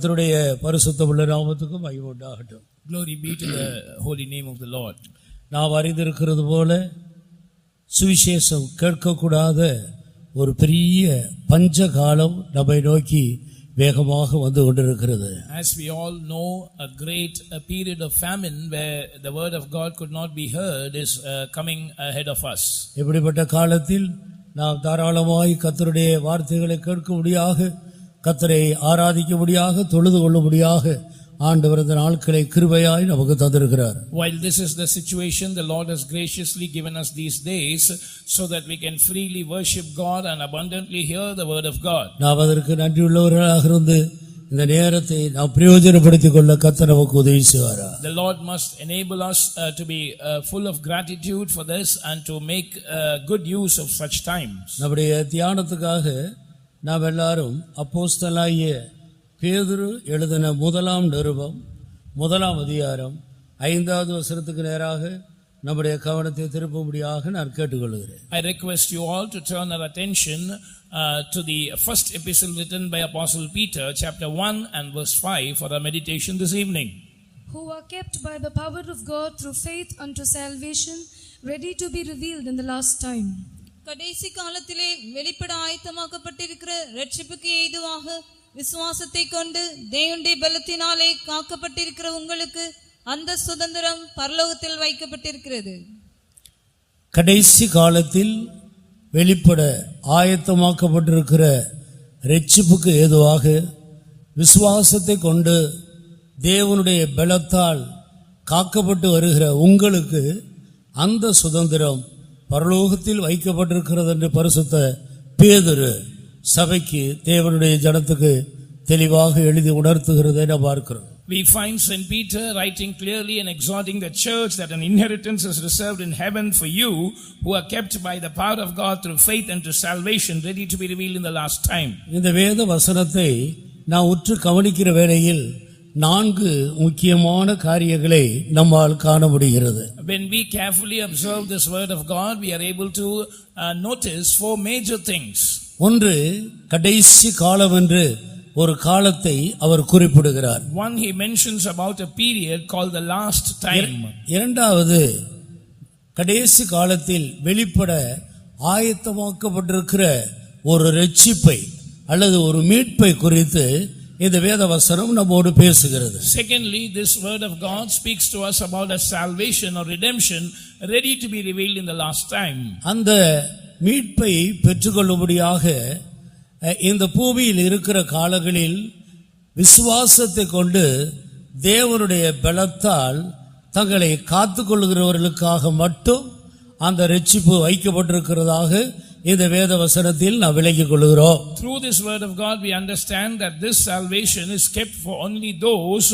கர்த்தருடைய பரிசுத்தமுள்ள நாமத்துக்கு மகிமை உண்டாகட்டும். Glory be to the holy name of the Lord. நாம் அறிந்திருக்கிறது போல சுவிசேஷம் கேட்கக்கூடாத ஒரு பெரிய பஞ்ச காலம் நம்மை நோக்கி வேகமாக வந்து கொண்டிருக்கிறது. As we all know, a period of famine where the word of God could not be heard is coming ahead of us. இப்படிப்பட்ட காலத்தில் நாம் தாராளமாய் கர்த்தருடைய வார்த்தைகளை கேட்கும்படியாக, கர்த்தரை ஆராதிக்கும்படியாக, தொழுது கொள்ளும்படியாக ஆண்டவர் இந்த நாட்களை கிருபையாய் நமக்கு தந்திருக்கிறார். While this is the situation, the Lord has graciously given us these days so that we can freely worship God and abundantly hear the word of God. நாம் அதற்கு நன்றியுள்ளவர்களாக இருந்து இந்த நேரத்தை நாம் பிரயோஜனப்படுத்திக் கொள்ள கர்த்தர் நமக்கு உதவி செய்வாரா. The Lord must enable us to be full of gratitude for this and to make good use of such times. நம்முடைய தியானத்துக்காக நாம் எல்லாரும் அப்போஸ்தலனாகிய பேதுரு எழுதின முதலாம் நிருபம் 1ஆம் அதிகாரம் 5வது வசனத்துக்கு நேராக நம்முடைய கவனத்தை திருப்பும்படியாக நான் கேட்டுக்கொள்கிறேன். I request you all to turn our attention to the first epistle written by Apostle Peter, chapter 1 and verse 5 for our meditation this evening. Who are kept by the power of God through faith unto salvation, ready to be revealed in the last time. கடைசி காலத்திலே வெளிப்பட ஆயத்தமாக்கப்பட்டிருக்கிற இரட்சிப்புக்கு ஏதுவாக விசுவாசத்தை கொண்டு தேவனுடைய பலத்தினாலே காக்கப்பட்டிருக்கிற உங்களுக்கு அந்த சுதந்திரம் பரலோகத்தில் வைக்கப்பட்டிருக்கிறது. கடைசி காலத்தில் வெளிப்பட ஆயத்தமாக்கப்பட்டிருக்கிற இரட்சிப்புக்கு ஏதுவாக விசுவாசத்தை கொண்டு தேவனுடைய பலத்தால் காக்கப்பட்டு வருகிற உங்களுக்கு அந்த சுதந்திரம் பரலோகத்தில் வைக்கப்பட்டிருக்கிறது என்று பரிசுத்த பேதுரு சபைக்கு, தேவனுடைய ஜனத்துக்கு தெளிவாக எழுதி உணர்த்துகிறதை நாம் பார்க்கிறோம். We find St. Peter writing clearly and exhorting the church that an inheritance is reserved in heaven for you who are kept by the power of God through faith unto salvation, ready to be revealed in the last time. இந்த வேத வசனத்தை நாம் உற்று கவனிக்கிற வேளையில் 4 முக்கியமான காரியங்களை நம்மால் காண முடிகிறது. When we carefully observe this word of God, we are able to notice 4 major things. ஒன்று, கடைசி காலம் என்று ஒரு காலத்தை அவர் குறிப்பிடுகிறார். One, he mentions about a period called the last time. இரண்டாவது, கடைசி காலத்தில் வெளிப்பட ஆயத்தமாக்கப்பட்டிருக்கிற ஒரு இரட்சிப்பை அல்லது ஒரு மீட்பை குறித்து இந்த வேத வசனம் நம்மோடு பேசுகிறது. Secondly, this word of God speaks to us about a salvation or redemption ready to be revealed in the last time. அந்த மீட்பை பெற்றுக்கொள்ளும்படியாக இந்த பூமியில் இருக்கிற காலங்களில் விசுவாசத்தை கொண்டு தேவனுடைய பலத்தால் தங்களை காத்துக்கொள்கிறவர்களுக்காக மட்டும் அந்த இரட்சிப்பு வைக்கப்பட்டிருக்கிறதாக இந்த வேத வசனத்தில் நாம் விளங்கிக் கொள்கிறோம். Through this word of God we understand that this salvation is kept for only those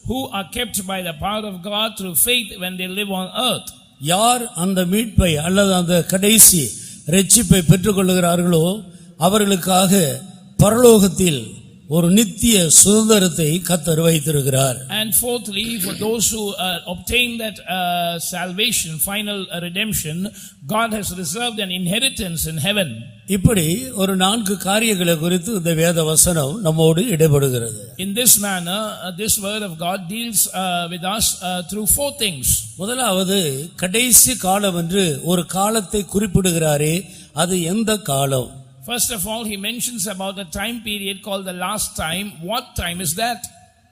who are kept by the power of God through faith when they live on earth. யார் அந்த மீட்பை அல்லது அந்த கடைசி இரட்சிப்பை பெற்றுக்கொள்கிறார்களோ அவர்களுக்காக பரலோகத்தில் ஒரு நித்திய சுதந்திரத்தை கர்த்தர் வைத்திருக்கிறார். And fourthly, for those who obtain that salvation, final redemption, God has reserved an inheritance in heaven. இப்படி ஒரு 4 காரியங்களை குறித்து இந்த வேத வசனம் நம்மோடு இடைபடுகிறது. In this manner, this word of God deals with us through 4 things. முதலாவது, கடைசி காலம் என்று ஒரு காலத்தை குறிப்பிடுகிறாரே, அது எந்த காலம்? First of all, he mentions about a time period called the last time. What time is that?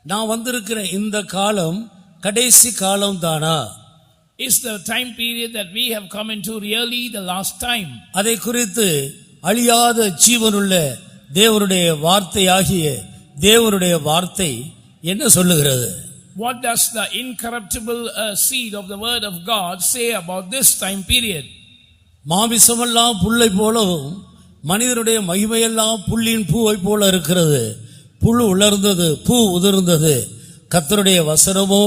நான் வந்திருக்கிற இந்த காலம் கடைசி காலம் தானா? Is the time period that we have come into really the last time? அதை குறித்து அழியாத ஜீவனுள்ள தேவனுடைய வார்த்தையாகிய தேவனுடைய வார்த்தை என்ன சொல்லுகிறது? What does the incorruptible seed of the word of God say about this time period? மாமிசமெல்லாம் புல்லை போலவும் மனிதனுடைய மகிமையெல்லாம் புல்லின் பூவை போல இருக்கிறது. புல் உலர்ந்தது, பூ உதிர்ந்தது, கர்த்தருடைய வசனமோ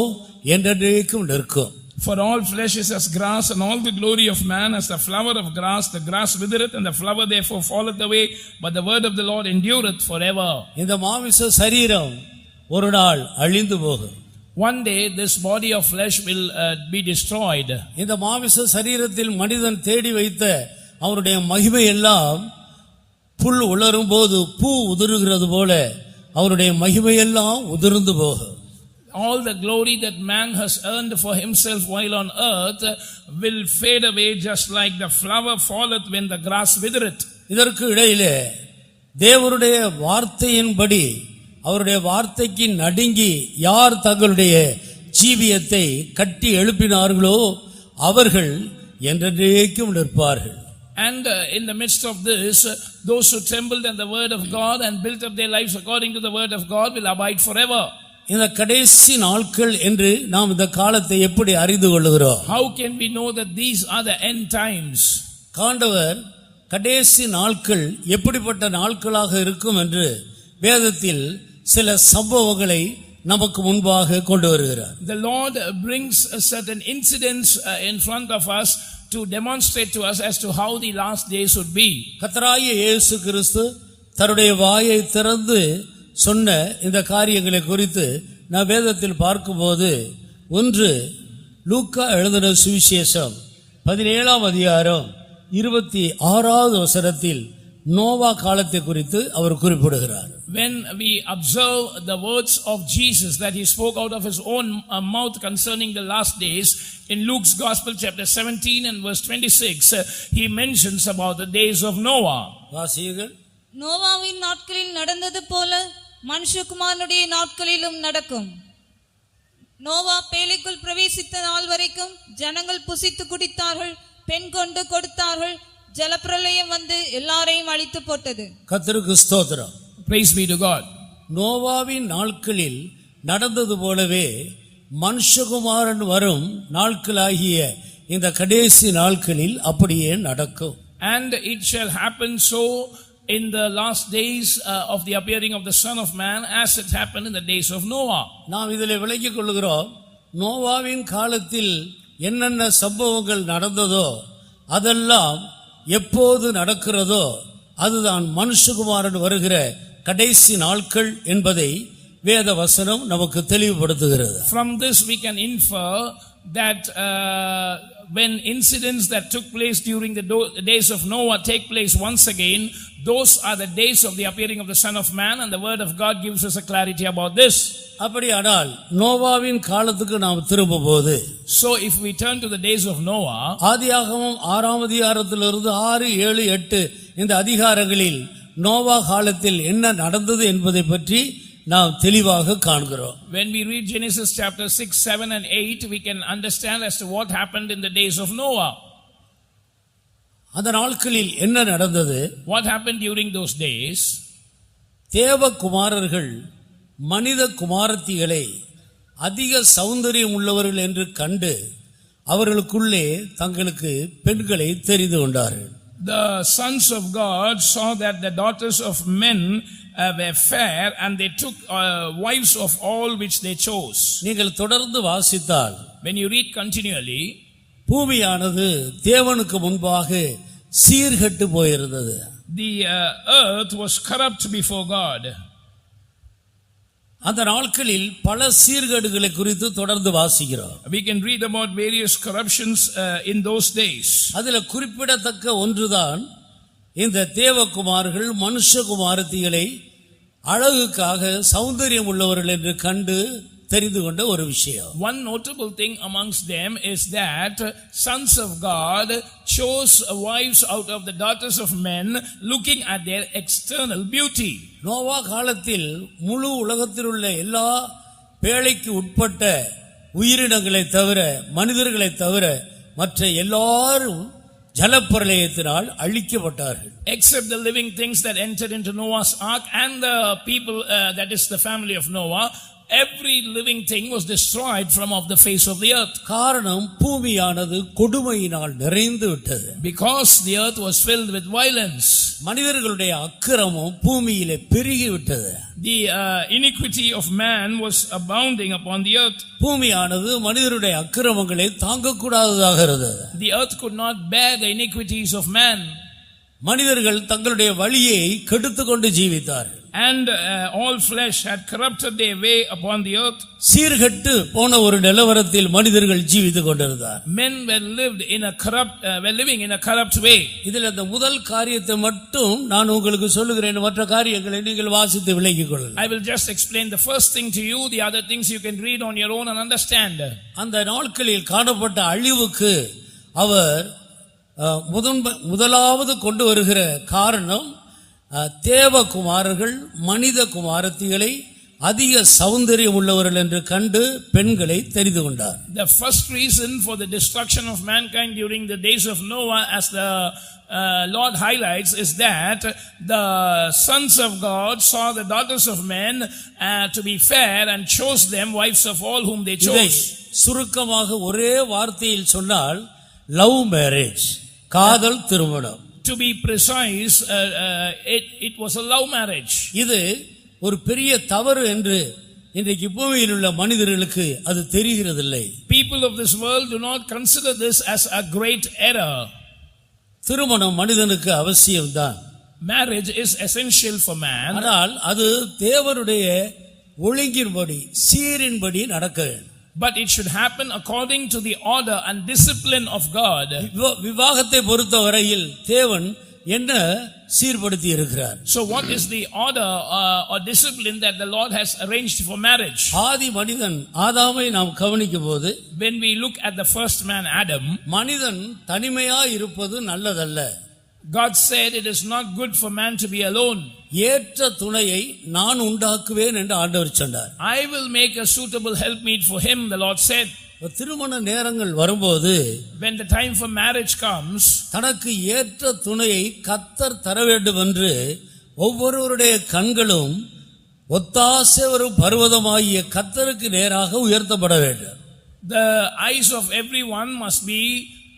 என்றென்றைக்கும் நிற்கும். For all flesh is as grass, and all the glory of man as the flower of grass. The grass withereth, and the flower therefore falleth away, but the word of the Lord endureth forever. இந்த மாமிச சரீரம் ஒரு நாள் அழிந்து போகும். One day this body of flesh will be destroyed. இந்த மாமிச சரீரத்தில் மனிதன் தேடி வைத்த அவருடைய மகிமை எல்லாம் புல் உலரும் போது பூ உதிருகிறது போல அவருடைய மகிமையெல்லாம் உதிர்ந்து போகும். All the glory that man has earned for himself while on earth will fade away just like the flower falleth when the grass withereth. இதற்கு இடையிலே தேவனுடைய வார்த்தையின்படி அவருடைய வார்த்தைக்கு நடுங்கி யார் தங்களுடைய ஜீவியத்தை கட்டி எழுப்பினார்களோ அவர்கள் என்றென்றைக்கும் நிற்பார்கள். And in the midst of this, those who trembled at the word of God and built up their lives according to the word of God will abide forever. இந்த கடைசி நாட்கள் என்று நாம் இந்த காலத்தை எப்படி அறிந்து கொள்கிறோம்? How can we know that these are the end times? ஆண்டவர் கடைசி நாட்கள் எப்படிப்பட்ட நாட்களாக இருக்கும் என்று வேதத்தில் சில சம்பவங்களை நமக்கு முன்பாக கொண்டு வருகிறார். The Lord brings certain incidents in front of us to demonstrate to us as to how the last days would be. கர்த்தராகிய இயேசு கிறிஸ்து தன்னுடைய வாயை திறந்து சொன்ன இந்த காரியங்களை குறித்து நான் வேதத்தில் பார்க்கும்போது, ஒன்று லூக்கா எழுதின சுவிசேஷம் 17ஆம் அதிகாரம் 26வது வசனத்தில் நோவா காலத்தை குறித்து அவர் குறிப்பிடுகிறார். When we observe the words of Jesus that he spoke out of his own mouth concerning the last days, in Luke's Gospel chapter 17 and verse 26, he mentions about the days of Noah. வாசியுங்கள். நோவாவின் நாட்களில் நடந்தது போல மனுஷகுமாரனுடைய நாட்களிலும் நடக்கும். நோவா பேழைக்குள் பிரவேசித்த நாள் வரைக்கும் ஜனங்கள் புசித்து குடித்தார்கள், பெண் கொண்டு கொடுத்தார்கள், ஜலப்பிரளயம் வந்து எல்லாரையும் அழித்து போட்டது. கர்த்தருக்கு ஸ்தோத்திரம். Praise be to God. நோவாவின் நாட்களில் நடந்தது போலவே மனுஷகுமாரன் வரும் நாட்களாகிய இந்த கடைசி நாட்களில் அப்படியே நடக்கும். And it shall happen so in the last days of the appearing of the Son of Man as it happened in the days of Noah. நாம் இதில் விளங்கிக் கொள்கிறோம், நோவாவின் காலத்தில் என்னென்ன சம்பவங்கள் நடந்ததோ அதெல்லாம் எப்போது நடக்கிறதோ அதுதான் மனுஷகுமாரன் வருகிற கடைசி நாட்கள் என்பதை வேத வசனம் நமக்கு தெளிவுபடுத்துகிறது. From this we can infer that when incidents that took place during the days of Noah take place once again, those are the days of the appearing of the Son of Man, and the word of God gives us a clarity about this. அப்படியானால் நோவாவின் காலத்துக்கு நாம் திரும்பும்போது, so if we turn to the days of Noah, ஆதியாகமம் 6ஆம் அதிகாரத்திலிருந்து 6, 7, 8 இந்த அதிகாரங்களில் நோவா காலத்தில் என்ன நடந்தது என்பதை பற்றி நாம் தெளிவாக காண்கிறோம். When we read Genesis chapter 6, 7 and 8, we can understand as to what happened in the days of Noah. அந்த நாட்களில் என்ன நடந்தது? What happened during those days? தேவகுமாரர்கள் மனித குமாரத்திகளை அதிக சௌந்தரியம் உள்ளவர்கள் என்று கண்டு அவர்களுக்குள்ளே தங்களுக்கு பெண்களை தெரிந்து கொண்டார்கள். The sons of God saw that the daughters of men were fair, and they took wives of all which they chose. நீங்கள் தொடர்ந்து வாசித்தால், when you read continually, பூமியானது தேவனுக்கு முன்பாக சீர்கெட்டு போயிருந்தது. The earth was corrupt before God. அந்த நாட்களில் பல சீர்கேடுகளை குறித்து தொடர்ந்து வாசிக்கிறோம். We can read about various corruptions in those days. அதில் குறிப்பிடத்தக்க ஒன்றுதான் இந்த தேவகுமார்கள் மனுஷகுமாரத்திகளை அழகுக்காக சௌந்தரியம் உள்ளவர்கள் என்று கண்டு தெரிந்து கொண்ட ஒரு விஷயம். One notable thing amongst them is that sons of God chose wives out of the daughters of men, looking at their external beauty. Noah காலத்தில் முழு உலகத்தில் உள்ள எல்லா பேழைக்கு உட்பட்ட உயிரினங்களை தவிர, மனிதர்களை தவிர மற்ற எல்லாரும் ஜலப்பிரளயத்தினால் அழிக்கப்பட்டார்கள். Except the living things that entered into Noah's ark and the people that is the family of Noah, every living thing was destroyed from off the face of the earth. காரணம் பூமியானது கொடுமையினால் நிறைந்து விட்டது. Because the earth was filled with violence. மனிதர்களுடைய அக்கிரமம் பூமியிலே பெருகி விட்டது. The iniquity of man was abounding upon the earth. பூமியானது மனிதருடைய அக்கிரமங்களை தாங்கக்கூடாததாக இருந்தது. The earth could not bear the iniquities of man. மனிதர்கள் தங்களுடைய வழியை கெடுத்துக் கொண்டு ஜீவித்தார்கள். and all flesh had corrupted their way upon the earth. சீர்கெட்டு போன ஒரு நிலவரத்தில் மனிதர்கள் ஜீவித்துக் கொண்டிருந்தார். Men were living in a corrupt way. இதில் அந்த முதல் காரியத்தை மட்டும் நான் உங்களுக்கு சொல்லுகிறேன், மற்ற காரியங்களை நீங்கள் வாசித்து விளங்கிக் கொள்ளலாம். I will just explain the first thing to you, the other things you can read on your own and understand. அந்த நாட்களில் காணப்பட்ட அழிவுக்கு அவர் முதலாவது கொண்டு வருகிற காரணம், தேவகுமாரர்கள் மனித குமாரத்திகளை அதிக சௌந்தரியம் உள்ளவர்கள் என்று கண்டு பெண்களை தெரிந்து கொண்டார். The first reason for the destruction of mankind during the days of Noah, as the Lord highlights, is that the sons of God saw the daughters of men to be fair and chose them wives of all whom they chose. சுருக்கமாக ஒரே வார்த்தையில் சொன்னால் love marriage, காதல் திருமணம். To be precise, it was a love marriage. இது ஒரு பெரிய தவறு என்று இன்றைக்கு பூமியில் உள்ள மனிதர்களுக்கு அது தெரிகிறதில்லை. People of this world do not consider this as a great error. திருமணம் மனிதனுக்கு அவசியம்தான். Marriage is essential for man. ஆனால் அது தேவனுடைய ஒழுங்கின்படி சீரின்படி நடக்க வேண்டும். But it should happen according to the order and discipline of God. விவாகத்தை பொறுத்தவரையில் தேவன் என்ன சீர்படுத்தி இருக்கிறார்? So what is the order or discipline that the Lord has arranged for marriage? ஆதி மனிதன் ஆதாமை நாம் கவனிக்கும்போது, when we look at the first man Adam, மனிதன் தனிமையாய் இருப்பது நல்லதல்ல. God said it is not good for man to be alone. ஏற்ற துணையை நான் உண்டாக்குவேன் என்று ஆண்டவர் சொன்னார். I will make a suitable helpmeet for him, the Lord said. திருமண நேரங்கள் வரும்போது, when the time for marriage comes, தனக்கு ஏற்ற துணையை கர்த்தர் தர வேண்டும் என்று ஒவ்வொருவருடைய கண்களும் ஒத்தாசை ஒரு பர்வதமாகிய கர்த்தருக்கு நேராக உயர்த்தப்பட வேண்டும். The eyes of everyone must be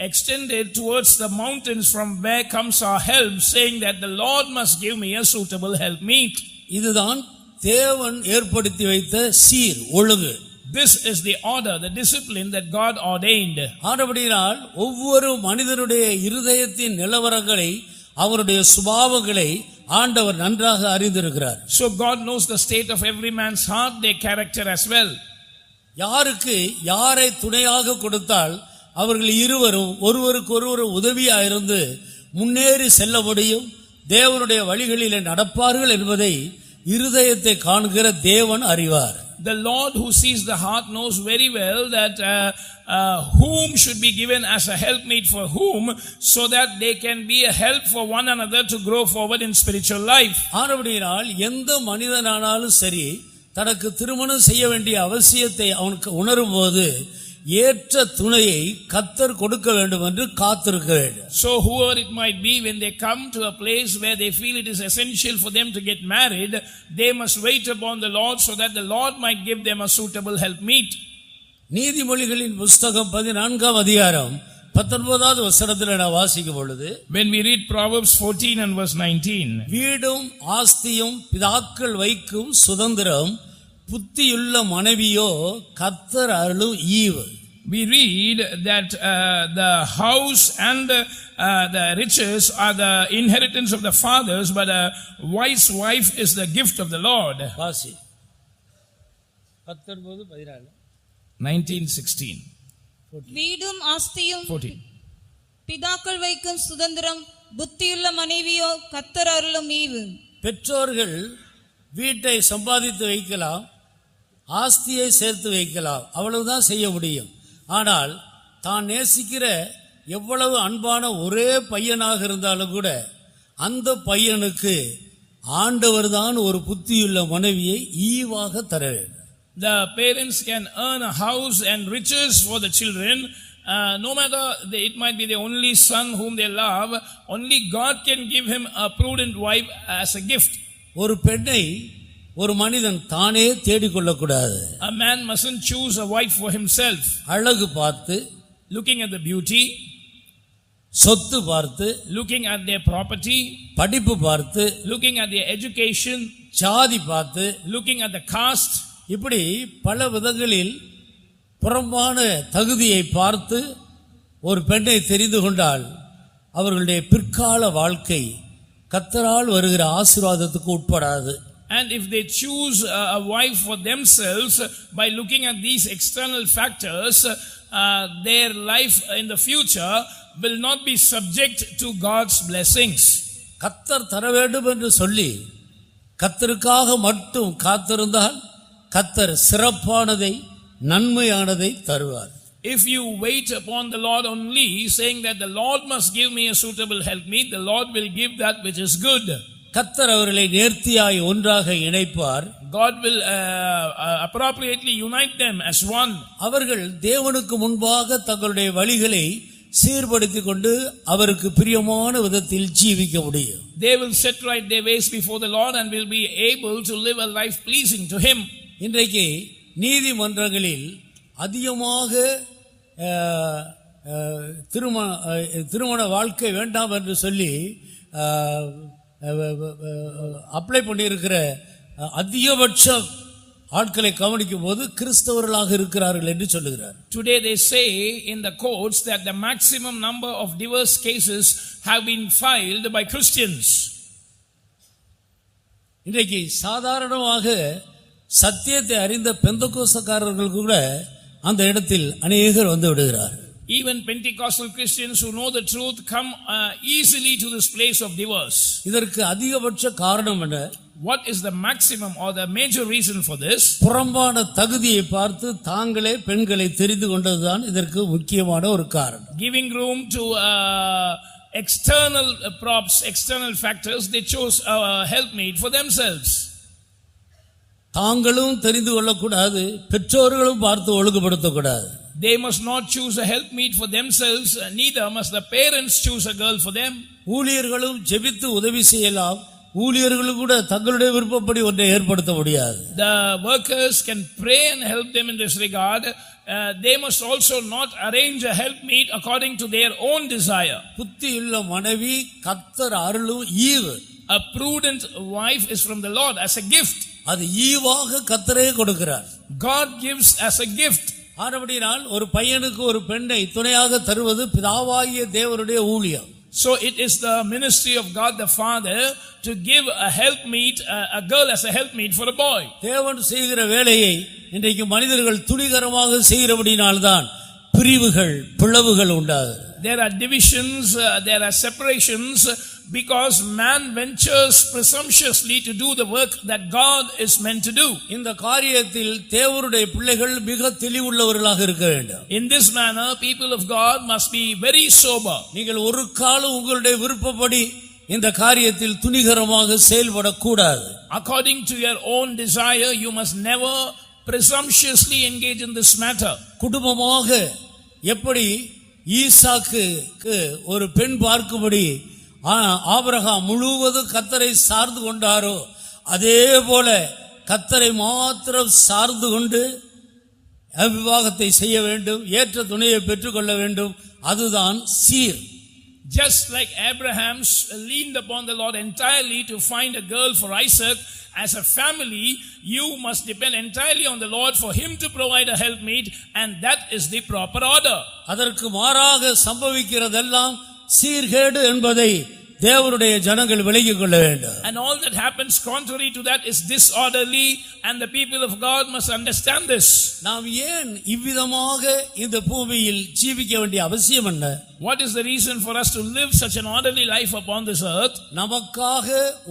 extended towards the mountains from where comes our help, saying that the Lord must give me a suitable helpmeet. இதுதான் தேவன் ஏற்படுத்தி வைத்த சீர் ஒழுங்கு. This is the order, the discipline that God ordained. ஆனபடியால் ஒவ்வொரு மனிதனுடைய இருதயத்தின் நிலவரங்களை, அவருடைய சுபாவங்களை ஆண்டவர் நன்றாக அறிந்திருக்கிறார். So God knows the state of every man's heart, their character as well. யாருக்கு யாரை துணையாக கொடுத்தால் அவர்கள் இருவரும் ஒருவருக்கு ஒருவர் உதவியாக இருந்து முன்னேறி செல்ல முடியும், தேவனுடைய வழிகளிலே நடப்பார்கள் என்பதை இருதயத்தை காண்கிற தேவன் அறிவார். The Lord who sees the heart knows very well that whom should be given as a helpmeet for whom, so that they can be a help for one another to grow forward in spiritual life. ஆனபடியால் எந்த மனிதனானாலும் சரி, தனக்கு திருமணம் செய்ய வேண்டிய அவசியத்தை அவனுக்கு உணரும் போது ஏற்ற துணையை கர்த்தர் கொடுக்க வேண்டும் என்று காத்திருக்க வேண்டும். So whoever it might be, when they come to a place where they feel it is essential for them to get married, they must wait upon the Lord so that the Lord might give them a suitable helpmeet. நீதிமொழிகளின் புத்தகம் 14ஆம் அதிகாரம் 19வது வசனத்தில் நான் வாசிக்கும் பொழுது, when we read Proverbs 14 and verse 19, வீடும் ஆஸ்தியும் பிதாக்கள் வைக்கும் சுதந்திரம் புத்தியுள்ள மனைவியோ கர்த்தர் அருளும் ஈவு. We read that the house and the riches are the inheritance of the fathers, but a wise wife is the gift of the Lord. வாசி 19:14 19:16 வீடும் ஆஸ்தியும் 14 பிதாக்கள் வைக்கும் சுதந்திரம் புத்தியுள்ள மனைவியோ கர்த்தர் அருளும் ஈவு. பெற்றோர்கள் வீட்டை சம்பாதித்து வைக்கலாம், ஆஸ்தியை சேர்த்து வைக்கலாம், அவ்வளவுதான் செய்ய முடியும். ஆனால் தான் நேசிக்கிற எவ்வளவு அன்பான ஒரே பையனாக இருந்தாலும் கூட அந்த பையனுக்கு ஆண்டவர் தான் ஒரு புத்தியுள்ள மனைவியை ஈவாக தர வேண்டும். The parents can earn a house and riches for the children. No matter it might be the only son whom they love, only God can give him a prudent wife as a gift. ஒரு பெண்ணை ஒரு மனிதன் தானே தேடிக்கொள்ளக்கூடாது. A man mustn't choose a wife for himself. அழகு பார்த்து, looking at the beauty, சொத்து பார்த்து, looking at their property, படிப்பு பார்த்து, looking at their education, ஜாதி பார்த்து, looking at the caste, இப்படி பல விதங்களில் புறம்பான தகுதியை பார்த்து ஒரு பெண்ணை தெரிந்து கொண்டால் அவர்களுடைய பிற்கால வாழ்க்கை கர்த்தரால் வருகிற ஆசீர்வாதத்துக்கு உட்படாது. And if they choose a wife for themselves by looking at these external factors, their life in the future will not be subject to God's blessings. கர்த்தர் தர வேண்டும் என்று சொல்லி கர்த்தருக்காக மட்டும் காத்திருந்தால் கர்த்தர் சிறப்பானதை நன்மையானதை தருவார். If you wait upon the Lord only, saying that the Lord must give me a suitable helpmeet, the Lord will give that which is good. கர்த்தர் அவர்களை நேர்த்தியாய் ஒன்றாக இணைப்பார். God will appropriately unite them as one. அவர்கள் தேவனுக்கு முன்பாக தங்களுடைய வழிகளை சீர்படுத்திக் கொண்டு அவருக்கு பிரியமான விதத்தில் ஜீவிக்க முடியும். They will set right their ways before the Lord and will be able to live a life pleasing to Him. இன்றைக்கு நீதிமன்றங்களில் அதிகமாக திருமண வாழ்க்கை வேண்டாம் என்று சொல்லி அப்ளை பண்ணியிருக்கிற அதிகபட்ச ஆட்களை கவனிக்கும் போது கிறிஸ்தவர்களாக இருக்கிறார்கள் என்று சொல்லுகிறார். Today they say in the courts that the maximum number of divorce cases have been filed by Christians. இன்றைக்கு சாதாரணமாக சத்தியத்தை அறிந்த பெந்தகோஸ்தக்காரர்கள் கூட அந்த இடத்தில் அநேகர் வந்து விடுகிறார்கள். Even Pentecostal Christians who know the truth come easily to this place of divorce. இதற்கு அதிகபட்ச காரணம் என்ன? What is the maximum or the major reason for this? புறம்பான தகுதியை பார்த்து தாங்களே பெண்களை தெரிந்து கொண்டதுதான் இதற்கு முக்கியமான ஒரு காரணம். Giving room to external props, external factors, they chose a helpmate for themselves. தாங்களும் தெரிந்து கொள்ளக்கூடாது, பெற்றோர்களும் பார்த்து ஒழுங்குபடுத்தக்கூடாது. They must not choose a helpmeet for themselves, neither must the parents choose a girl for them. ஊழியர்களும் ஜெபித்து உதவி செய்யலாம், ஊழியர்களும் கூட தங்களுடைய விருப்பப்படி ஒன்றை ஏற்படுத்த முடியாது. The workers can pray and help them in this regard. They must also not arrange a helpmeet according to their own desire. புத்தியுள்ள மனைவி கர்த்தர் அருளும் ஈவு. A prudent wife is from the Lord as a gift. அது ஈவாக கர்த்தரே கொடுக்கிறார். God gives as a gift. ஆனபடியால் ஒரு பையனுக்கு ஒரு பெண்ணை துணையாக தருவது பிதாவாகிய தேவனுடைய ஊழியம். So it is the ministry of God the Father to give a helpmeet, a girl as a helpmeet for a boy. தேவன் செய்கிற வேலையை இன்றைக்கு மனிதர்கள் துணிகரமாக செய்கிறபடினால்தான் பிரிவுகள் பிளவுகள் உண்டாகுது. There are divisions, there are separations, because man ventures presumptuously to do the work that God is meant to do. இந்த காரியத்தில் தேவனுடைய பிள்ளைகள் மிக தெளிவுள்ளவர்களாக இருக்க வேண்டும். In this manner, people of God must be very sober. நீங்கள் ஒரு காலம் உங்களுடைய விருப்பப்படி இந்த காரியத்தில் துணிகரமாக செயல்படக்கூடாது. According to your own desire, you must never presumptuously engage in this matter. குடும்பமாக எப்படி ஈசாக்குக்கு ஒரு பெண் பார்க்கும்படி ஆபிரகாம் முழுவதும் கர்த்தரை சார்ந்து கொண்டாரோ அதே போல கர்த்தரை மாத்திரம் சார்ந்து கொண்டு விவாகத்தை செய்ய வேண்டும், ஏற்ற துணையை பெற்றுக்கொள்ள வேண்டும். அதுதான் சீர். Just like Abraham leaned upon the Lord entirely to find a girl for Isaac, as a family, you must depend entirely on the Lord for Him to provide a helpmeet, and that is the proper order. அதற்கு மாறாக சம்பவிக்கிறதெல்லாம் சீர்கேடு என்பதை தேவனுடைய ஜனங்கள் விலகிக் கொள்ள வேண்டும். And all that happens contrary to that is disorderly, and the people of God must understand this. நாம் ஏன் இவ்விதமாக இந்த பூமியில் ஜீவிக்க வேண்டிய அவசியம் என்ன? What is the reason for us to live such an orderly life upon this earth? நமக்காக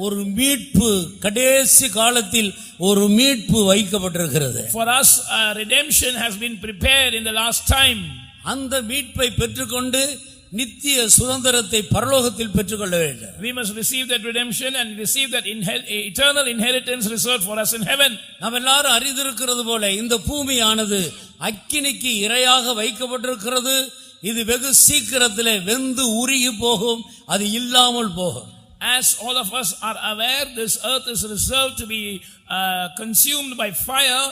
ஒரு மீட்பு, கடைசி காலத்தில் ஒரு மீட்பு வைக்கப்பட்டிருக்கிறது. For us redemption has been prepared in the last time. அந்த மீட்பை பெற்றுக்கொண்டு நித்திய சுதந்திரத்தை பரலோகத்தில் பெற்றுக்கொள்ள வேண்டும். We must receive that redemption and receive that eternal inheritance reserved for us in heaven. நாம் எல்லாரும் அறிந்திருக்கிறது போல இந்த பூமியானது அக்கினிக்கு இரையாக வைக்கப்பட்டிருக்கிறது. இது வெகு சீக்கிரத்திலே வெந்து உருகி போகும், அது இல்லாமல் போகும். As all of us are aware, this earth is reserved to be consumed by fire.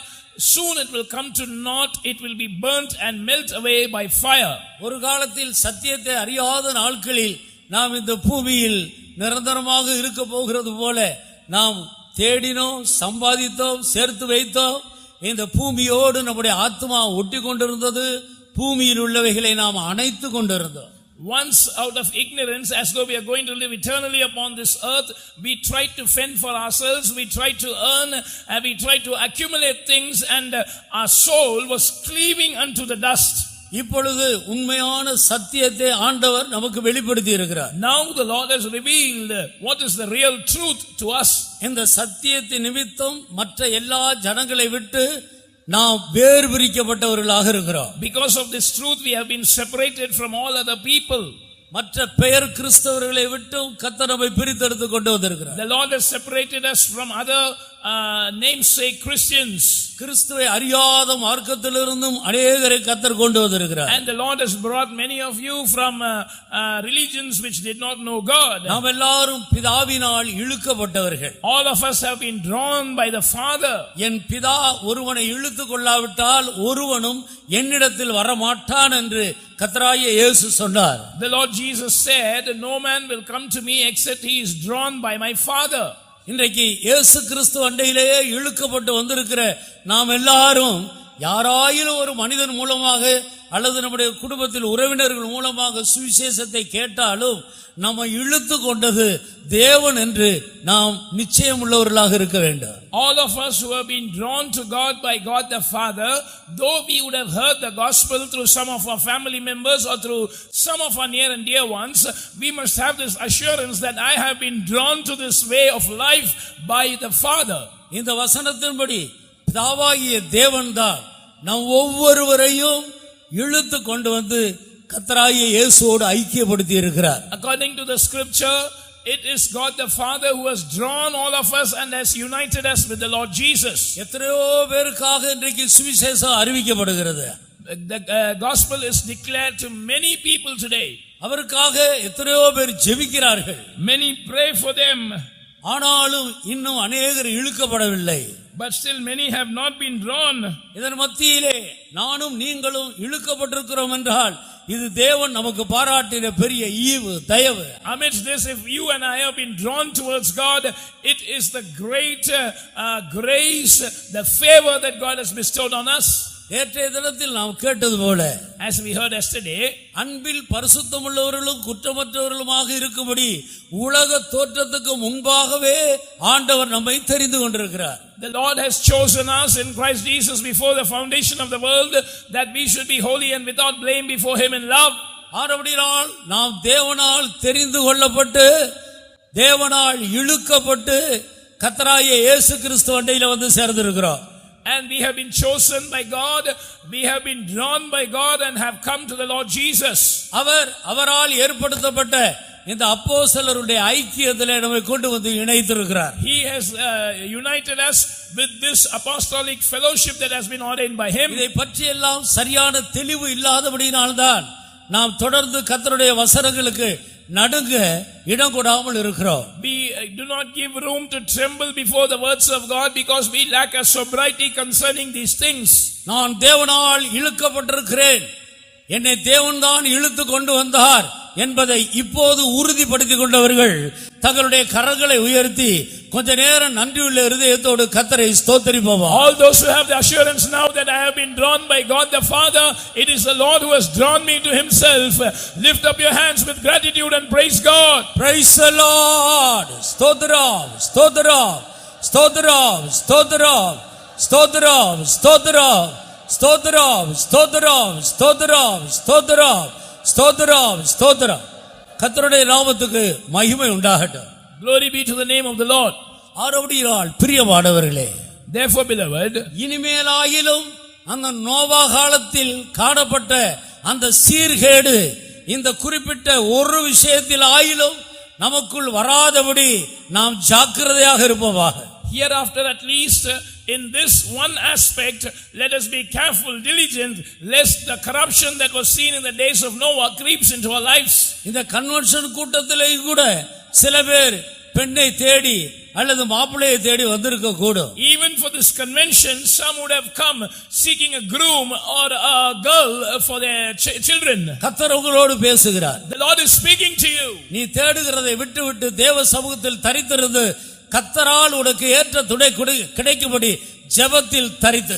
Soon it will come to naught, it will be burnt and melt away by fire. ஒரு காலத்தில் சத்தியத்தை அறியாத நாட்களில் நாம் இந்த பூமியில் நிரந்தரமாக இருக்க போகிறது போல நாம் தேடினோம், சம்பாதித்தோம், சேர்த்து வைத்தோம். இந்த பூமியோடு நம்முடைய ஆத்மா ஒட்டி கொண்டிருந்தது. பூமியில் உள்ளவைகளை நாம் அணைத்து கொண்டிருந்தோம். Once out of ignorance, as though we are going to live eternally upon this earth, we tried to fend for ourselves, we tried to earn, and we tried to accumulate things, and our soul was cleaving unto the dust. இப்பொழுது உண்மையான சத்தியத்தை ஆண்டவர் நமக்கு வெளிப்படுத்தி இருக்கிறார். Now the Lord has revealed what is the real truth to us. இந்த சத்தியத்தின் நிமித்தம் மற்ற எல்லா ஜனங்களை விட்டு நாம் வேறு பிரிக்கப்பட்டவர்களாக இருக்கிறோம். Because of this truth we have been separated from all other people. மற்ற பெயர் கிறிஸ்தவர்களை விட்டும் கர்த்தர் நம்மை பிரித்தெடுத்து கொண்டு வந்திருக்கிறார். The Lord has separated us from other namesake Christians. கிறிஸ்துவை அறியாத மார்க்கத்திலிருந்தும் அநேகரை கர்த்தர் கொண்டு வந்திருக்கிறார். And the Lord has brought many of you from religions which did not know God. நாம் எல்லாரும் பிதாவினால் இழுக்கப்பட்டவர்கள். All of us have been drawn by the Father. என் பிதா ஒருவனை இழுத்து கொள்ளாவிட்டால் ஒருவனும் என்னிடத்தில் வரமாட்டான் என்று கர்த்தராகிய இயேசு சொன்னார். The Lord Jesus said, no man will come to me except he is drawn by my Father. இன்றைக்கு இயேசு கிறிஸ்து அண்டையிலேயே இழுக்கப்பட்டு வந்திருக்கிற நாம் எல்லாரும் யாராயிலும் ஒரு மனிதன் மூலமாக அல்லது நம்முடைய குடும்பத்தில் உறவினர்கள் மூலமாக சுவிசேஷத்தை கேட்டாலும் நம்ம இழுத்து கொண்டது தேவன் என்று நாம் நிச்சயம் உள்ளவர்களாக இருக்க வேண்டும். All of us who have been drawn to God by God the Father, though we would have heard the gospel through some of our family members or through some of our near and dear ones, we must have this assurance that I have been drawn to this way of life by the Father. இந்த வசனத்தின்படி பிதாவாகிய தேவன்தான் நம் ஒவ்வொருவரையும் இழுத்து கொண்டு வந்து கர்த்தராகிய இயேசுவோடு ஐக்கியப்படுத்தி இருக்கிறார். According to the scripture, it is God the Father who has drawn all of us and has united us with the Lord Jesus. எத்தனையோ பேருக்காக இன்றைக்கு சுவிசேஷம் அறிவிக்கப்படுகிறது. The gospel is declared to many people today. அவருக்காக எத்தனையோ பேர் ஜெபிக்கிறார்கள். Many pray for them. ஆனாலும் இன்னும் அநேகர் இழுக்கப்படவில்லை. But still many have not been drawn. இதன் மத்தியிலே நானும் நீங்களும் இழுக்கப்பட்டிருக்கிறோம் என்றால் இது தேவன் நமக்கு பாராட்டின பெரிய ஈவு தயவு. Amidst this, if you and I have been drawn towards God, it is the great grace, the favor that God has bestowed on us. நேற்றைய தினத்தில் நாம் கேட்டது போல, as we heard yesterday, அன்பில் பரிசுத்தமுள்ளவர்களும் குற்றமற்றவர்களுமாக இருக்கும்படி உலக தோற்றத்துக்கு முன்பாகவே ஆண்டவர் நம்மை தெரிந்து கொண்டிருக்கிறார். The Lord has chosen us in Christ Jesus before the foundation of the world, that we should be holy and without blame before Him in love. ஆனபடியால் நாம் தேவனால் தெரிந்து கொள்ளப்பட்டு தேவனால் இழுக்கப்பட்டு கர்த்தராகிய இயேசு கிறிஸ்து அண்டையில வந்து சேர்ந்திருக்கிறோம். And we have been chosen by God, we have been drawn by God and have come to the Lord Jesus. அவரால் ஏற்படுத்தப்பட்ட இந்த அப்போஸ்தலருடைய ஐக்கியத்திலே நம்மை கொண்டு வந்து இணைத்திருக்கிறார். He has united us with this apostolic fellowship that has been ordained by Him. இதை பற்றி எல்லாம் சரியான தெளிவு இல்லாதபடியினால்தான் நாம் தொடர்ந்து கர்த்தருடைய வசனங்களுக்கு நடுங்க இடம் கொடாமல் இருக்கிறோம். We do not give room to tremble before the words of God because we lack a sobriety concerning these things. நான் தேவனால் இழுக்கப்பட்டிருக்கிறேன், என்னை தேவன்தான் இழுத்து கொண்டு வந்தார் என்பதை இப்போது உறுதிப்படுத்திக் கொண்டவர்கள் தங்களுடைய கரங்களை உயர்த்தி கொஞ்ச நேரம் நன்றியுள்ள இருதயத்தோடு கர்த்தரை ஸ்தோத்திரிப்போம். All those who have the assurance now that I have been drawn by God the Father, it is the Lord who has drawn me to Himself. Lift up your hands with gratitude and praise God. Praise the Lord. ஸ்தோத்திரம் ஸ்தோத்திரம் ஸ்தோத்திரம் ஸ்தோத்திரம் ஸ்தோத்திரம் ஸ்தோத்திரம் ஸ்தோத்திரம் ஸ்தோத்திரம் ஸ்தோத்திரம் ஸ்தோத்திரம் ஸ்தோத்திரம் ஸ்தோத்திரம். கர்த்தருடைய நாமத்துக்கு மகிமை உண்டாகட்டும். Glory be to the name of the Lord. ஆரோடியால் பிரியமானவர்களே, therefore beloved, இனிமேலாயிலும் அந்த நோவா காலத்தில் காணப்பட்ட அந்த சீர்கேடு இந்த குறிப்பிட்ட ஒரு விஷயத்தில் ஆயிலும் நமக்குள் வராதபடி நாம் ஜாக்கிரதையாக இருப்போமாக. Hereafter, at least in this one aspect, let us be careful, diligent, lest the corruption that was seen in the days of Noah creeps into our lives. இந்த கன்வென்ஷன் கூட்டத்திலே கூட சில பேர் பெண்ணை தேடி அல்லது மாப்பிள்ளையை தேடி வந்திருக்க கூடும். Even for this convention, some would have come seeking a groom or a girl for their children. கர்த்தர் உங்களோடு பேசுகிறார். The Lord is speaking to you. நீ தேடுகிறதை விட்டு தேவ சமூகத்தில் தரித்திருந்து கர்த்தரால் உனக்கு ஏற்ற துணை கிடைக்கும்படி ஜெபத்தில் தரித்து.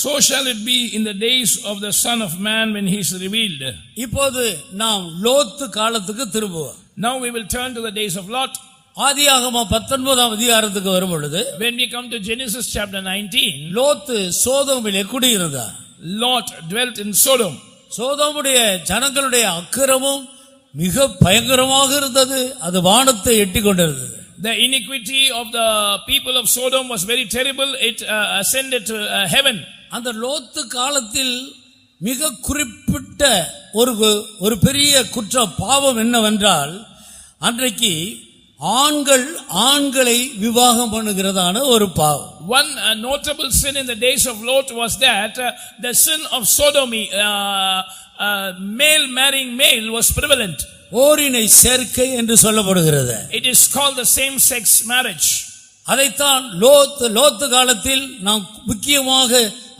so shall it be in the days of the Son of Man when he is revealed. இப்போது நாம் லோத்து காலத்துக்கு திரும்புவோம். Now we will turn to the days of Lot. ஆதியாகமம் 19ஆம் அதிகாரத்துக்கு வரும் பொழுது When we come to Genesis chapter 19, Lot சோதோமிலே குடியிருந்தார். Lot dwelt in Sodom. சோதோமுடைய ஜனங்களுடைய அக்கிரமம் மிக பயங்கரமாக இருந்தது. அது வானத்தை எட்டிக் கொண்டிருந்தது. The iniquity of the people of Sodom was very terrible. It ascended to heaven. அந்த லோத்து காலத்தில் மிக குறிப்பிட்ட ஒரு பெரிய குற்றம் பாவம் என்னவென்றால், அன்றைக்கு ஆண்கள் ஆண்களை விவாகம் பண்ணுகிறதான ஒரு பாவம். One notable sin in the days of Lot was that the sin of sodomy, male marrying male, was prevalent. ஓரினை சேர்க்கை என்று சொல்லப்படுகிறது. It is called the same sex marriage. அதைத்தான் லோத்து காலத்தில் நாம் முக்கியமாக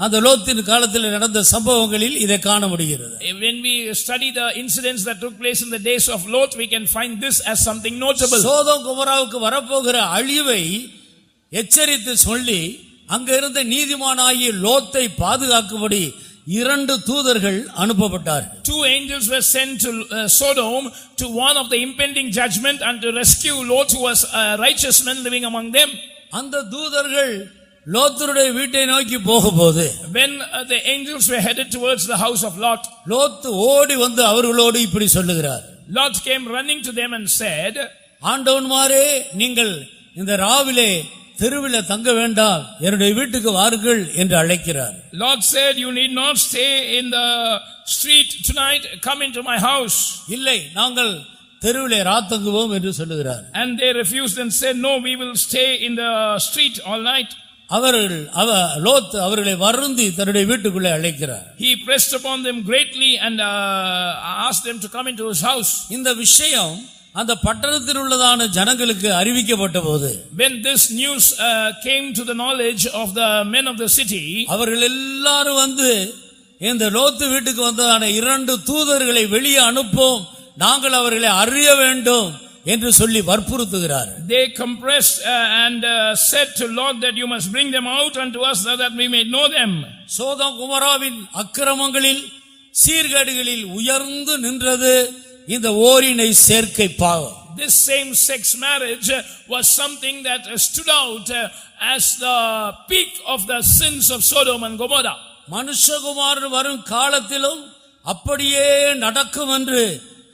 அந்த லோத்தின் காலத்தில் நடந்த சம்பவங்களில் இதை காண முடிகிறது. When we study the incidents that took place in the days of Lot, we can find this as something notable. Sodom கொமோராவுக்கு வரப்போகிற அழிவை எச்சரித்து சொல்லி அங்க இருந்த நீதிமானாகிய லோத்தை பாதுகாக்கும்படி 2 தூதர்கள் அனுப்பப்பட்டார்கள். 2 angels were sent to Sodom to warn of the impending judgment and to rescue Lot, who was a righteous man living among them. அந்த தூதர்கள் லோத்துடைய வீட்டை நோக்கி போகும்போது, when the angels were headed towards the house of Lot, லோத்து ஓடி வந்து அவர்களோடு இப்படி சொல்லுகிறார். Lot came running to them and said, ஆண்டவன்மாரே, நீங்கள் இந்த ராவிலே தெருவிலே தங்க வேண்டாம், என்னுடைய வீட்டுக்கு வாருங்கள் என்று அழைக்கிறார். Lord said, you need not stay in the street tonight, come into my house. இல்லை, நாங்கள் தெருவிலே ராத்தங்குவோம் என்று சொல்லுகிறார். And they refused and said, no, we will stay in the street all night. Lot அவர்களை வருந்தி தன்னுடைய வீட்டுக்குள்ளே அழைக்கிறார். He pressed upon them greatly and asked them to come into his house. இந்த விஷயம் அந்த பட்டணத்தில் உள்ளதான ஜனங்களுக்கு அறிவிக்கப்பட்ட போது, when this news came to the knowledge of the men of the city, அவர்கள் எல்லாரும் வந்து இந்த லோத்து வீட்டுக்கு வந்ததான 2 தூதர்களை வெளியே அனுப்போம், நாங்கள் அவர்களை அறிய வேண்டும் என்று சொல்லி வற்புறுத்துகிறார். They compressed and said to Lot that you must bring them out unto us so that we may know them. Sodom கொமோராவின் அக்கிரமங்களில் சீர்கேடுகளில் உயர்ந்து நின்றது இந்த ஓரினை சேர்க்கை பாவம். This same sex marriage was something that stood out as the peak of the sins of Sodom and Gomorrah. மனுஷகுமாரன் வரும் காலத்திலும் அப்படியே நடக்கும் என்று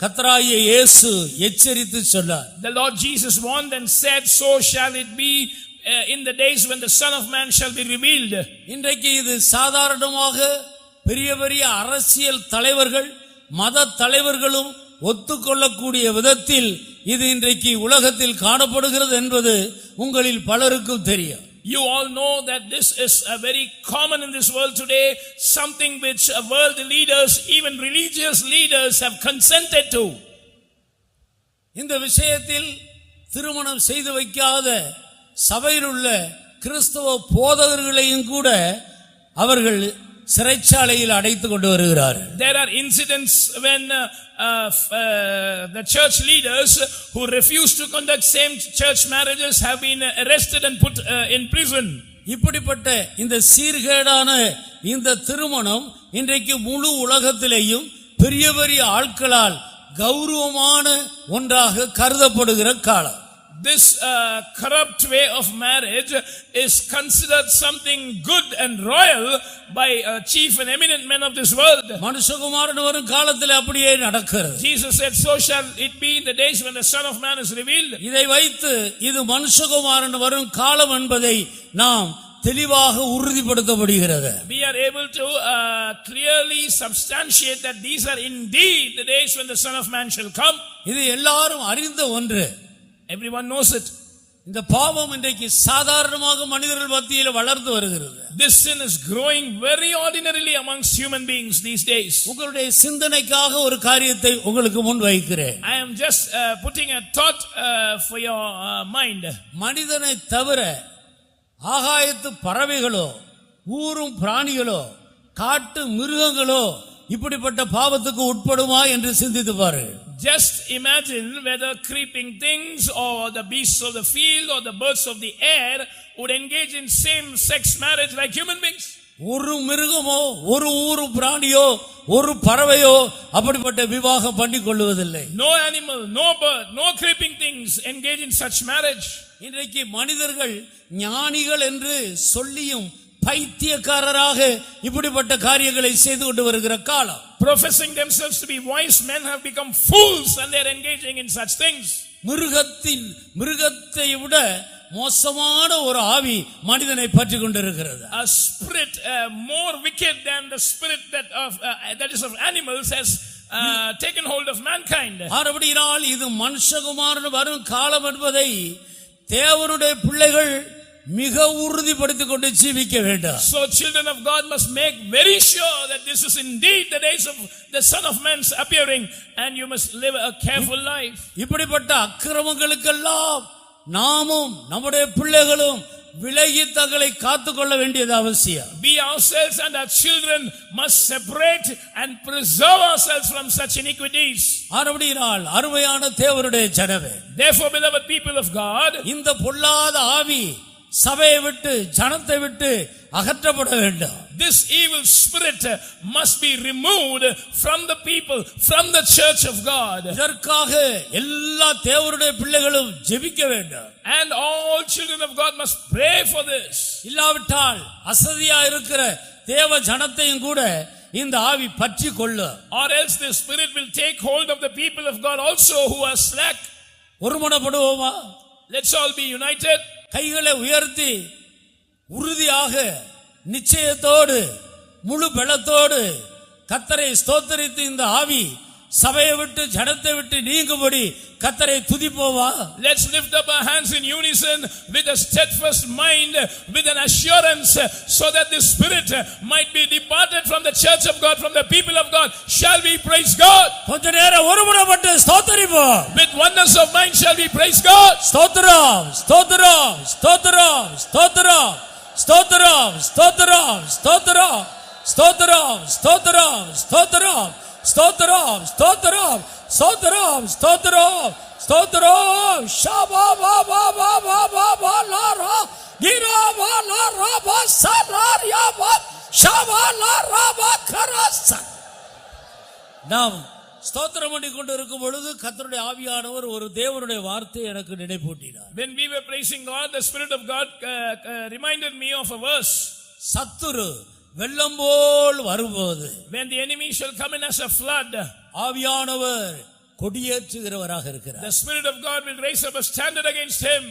கர்த்தராகிய இயேசு எச்சரித்து சொன்னார். The Lord Jesus warned and said, so shall it be in the days when the Son of Man shall be revealed. இன்றைக்கு இது சாதாரணமாக பெரிய பெரிய அரசியல் தலைவர்கள், மத தலைவர்களும் ஒத்துக்கொள்ளக்கூடிய விதத்தில் இது இன்றைக்கு உலகத்தில் காணப்படுகிறது என்பது உங்களில் பலருக்கும் தெரியும். You all know that this is very common in this world today, something which world leaders, even religious leaders, have consented to. இந்த விஷயத்தில் திருமணம் செய்து வைக்காத சபையில் உள்ள கிறிஸ்தவ போதகர்களையும் கூட அவர்கள் சிறைச்சாலையில் அடைத்துக் கொண்டு வருகிறார்கள். There are incidents when the church leaders who refuse to conduct same church marriages have been arrested and put in prison. இப்படிப்பட்ட இந்த சீர்கேடான இந்த திருமணம் இன்றைக்கு முழு உலகத்திலேயும் பெரிய பெரிய ஆட்களால் கௌரவமான ஒன்றாக கருதப்படுகிற காலம். This corrupt way of marriage is considered something good and royal by chief and eminent men of this world. மனுஷகுமாரன் வரும் காலத்தில் அப்படியே நடக்கிறது. Jesus said, so shall it be in the days when the Son of Man is revealed. இதை வைத்து இது மனுஷகுமாரன் வரும் காலம் என்பதை நாம் தெளிவாக உறுதிப்படுத்தப்படுகிறது. We are able to clearly substantiate that these are indeed the days when the Son of Man shall come. இது எல்லாரும் அறிந்த ஒன்று. Everyone knows it. இந்த பாவம் இன்றைக்கு சாதாரணமாக மனிதர்கள் மத்தியில் வளர்ந்து வருகிறது. This sin is growing very ordinarily amongst human beings these days. உங்களுடைய சிந்தனைக்காக ஒரு காரியத்தை உங்களுக்கு முன் வைக்கிறேன். I am just putting a thought for your mind. மனிதனை தவிர ஆகாயத்து பறவைகளோ, ஊரும் பிராணிகளோ, காட்டு மிருகங்களோ இப்படிப்பட்ட பாவத்துக்கு உட்படுமா என்று சிந்தித்து பாருங்கள். Just imagine whether creeping things or the beasts of the field or the birds of the air would engage in same sex marriage like human beings. ஒரு மிருகமோ ஒரு ஊரு பிராணியோ ஒரு பறவையோ அப்படிப்பட்ட விவாகம் பண்ணி கொள்வதில்லை. No animal, no bird, no creeping things engage in such marriage. இன்றைக்கு மனிதர்கள் ஞானிகள் என்று சொல்லியும் பைத்தியக்காரராக இப்படிப்பட்ட காரியங்களை செய்து கொண்டு வருகிற காலம். Professing themselves to be wise men have become fools and they are engaging in such things. மிருகத்தை விட மோசமான ஒரு ஆவி மனிதனை பற்றி கொண்டிருக்கிறது. A spirit more wicked than the spirit that is of animals has taken hold of mankind. ஆனபடியால் இது மனுஷகுமாரன் வரும் காலம் என்பதை தேவனுடைய பிள்ளைகள் மிக உறுதிப்படுத்திக் கொண்டு ஜீவிக்க வேண்டும். So children of God must make very sure that this is indeed the days of the Son of Man's appearing, and you must live a careful life. இப்படிப்பட்ட அக்கிரமங்களுக்கெல்லாம் நாமும் நம்முடைய பிள்ளைகளும் விலகி தங்களை காத்துக்கொள்ள வேண்டியது அவசியம். We ourselves and our children must separate and preserve ourselves from such iniquities. ஆனபடியால் அருமையான தேவனுடைய ஜனமே, Therefore, beloved people of God, இந்த பொல்லாத ஆவி சபையை விட்டு ஜனத்தை விட்டு அகற்றப்பட வேண்டும். this evil spirit must be removed from the people, from the church of God. இதற்காக எல்லா தேவனுடைய பிள்ளைகளும் ஜெபிக்க வேண்டும். And all children of God must pray for this. இல்லாவிட்டால் அசதியா இருக்கிற தேவ ஜனத்தையும் கூட இந்த ஆவி பற்றி கொள்ளும். Or else the spirit will take hold of the people of God also who are slack. ஒருமனப்படுவோமா? Let's all be united. கைகளை உயர்த்தி உறுதியாக நிச்சயத்தோடு முழு பலத்தோடு கர்த்தரை ஸ்தோத்திரித்து இந்த ஆவி சபையை விட்டு ஜனத்தை விட்டு நீங்கும்படி கர்த்தரை துதிப்போமா? Let's lift up our hands in unison with a steadfast mind, with an assurance, so that the spirit might be departed from the church of God, from the people of God. Shall we praise God? கொஞ்ச நேரம் ஒருமனப்பட்டு ஸ்தோத்திரிப்போம். With oneness of mind shall we praise God. ஸ்தோத்திரம் ஸ்தோத்திரம் ஸ்தோத்திரம் ஸ்தோத்திரம் ஸ்தோத்திரம் ஸ்தோத்திரம் ஸ்தோத்திரம் ஸ்தோத்திரம் ஸ்தோத்திரம் ஸ்தோத்திரம் ஸ்தோத்திரம் ஸ்தோத்திரம் ஸ்தோத்திரம் ஸ்தோத்திரம் ஸ்தோத்திரம் ஷபா பா பா பா பா பா பா லா ரா கிரா பா லா ரா பா சராரியா பா ஷபா லா ரா பா கரஸ். நாம் ஸ்தோத்திரம் பண்ணி கொண்டு இருக்கும் பொழுது கர்த்தருடைய ஆவியானவர் ஒரு தேவனுடைய வார்த்தை எனக்கு நினைப்பூட்டினார். When we were praising God, the Spirit of God reminded me of a verse. சத்துரு வெள்ளம் போல் வரும்போது, when the enemy shall come in as a flood, ஆவியானவர் கொடியேற்றுகிறவராக இருக்கிறார். the Spirit of God will raise up a standard against him.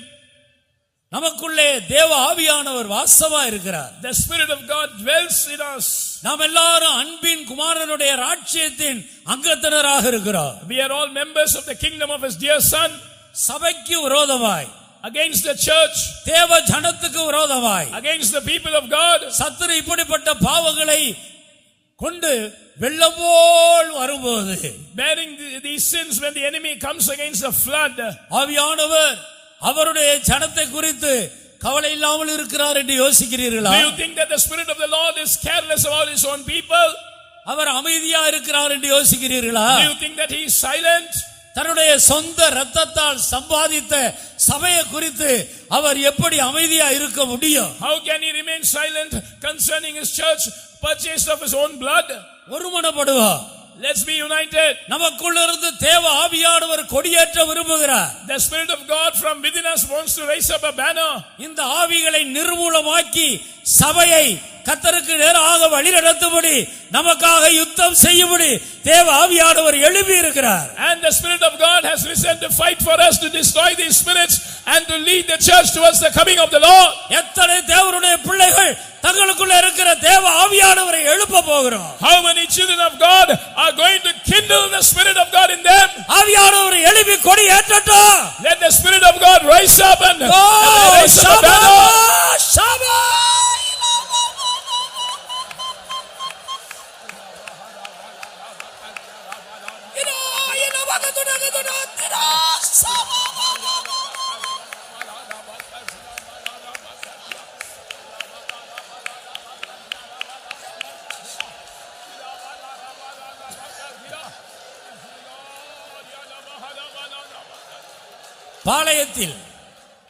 நமக்குள்ளே தேவ ஆவியானவர் வாசமா இருக்கிறார். The Spirit of God dwells in us. நாம் எல்லாரும் அன்பின் குமாரனுடைய ராஜ்யத்தின் அங்கத்தினராக இருக்கிறோம். We are all members of the kingdom of his dear son. சபைக்கு விரோதமாய், against the church, தேவ ஜனத்துக்கு விரோதமாய், against the people of God, சத்துரு இப்படிப்பட்ட பாவங்களை கொண்டு வெள்ளம் போல் வரும்போது, bearing these sins, when the enemy comes against the flood, ஆவியானவர் அவருடைய ஜனத்தை குறித்து கவலை இல்லாமல் இருக்கிறார் என்று யோசிக்கிறீர்களா? do you think that the Spirit of the Lord is careless about his own people? அவர் அமைதியா இருக்கிறார் என்று யோசிக்கிறீர்களா? do you think that he is silent? தன்னுடைய சொந்த இரத்தத்தால் சம்பாதித்த சபையை குறித்து அவர் எப்படி அமைதியா இருக்க முடியும்? how can he remain silent concerning his church purchased of his own blood? ஒருமனப்படுவோம். Let's be united. நமக்குள்ளிருந்து தேவ ஆவியானவர் கொடியேற்ற விரும்புகிறார். The Spirit of God from within us wants to raise up a banner. இந்த ஆவிகளை நிர்மூலமாக்கி சபையை கர்த்தருக்கு நேராக வழிநடத்தும்படி நமக்காக யுத்தம் செய்யும்படி தேவ ஆவியானவர் எழுப்பி இருக்கிறார். And the Spirit of God has risen to fight for us, to destroy these spirits and to lead the church towards the coming of the Lord. எத்தனை தேவனுடைய பிள்ளைகள் தங்களுக்குள்ள இருக்கிற தேவ ஆவியானவரை எழுப்ப போகிறோம்? How many children of God are going to kindle the Spirit of God in them? ஆவியானவரை எழுப்பி கொடி ஏற்றட்டும். Let the Spirit of God rise up and raise up a banner. Shaba.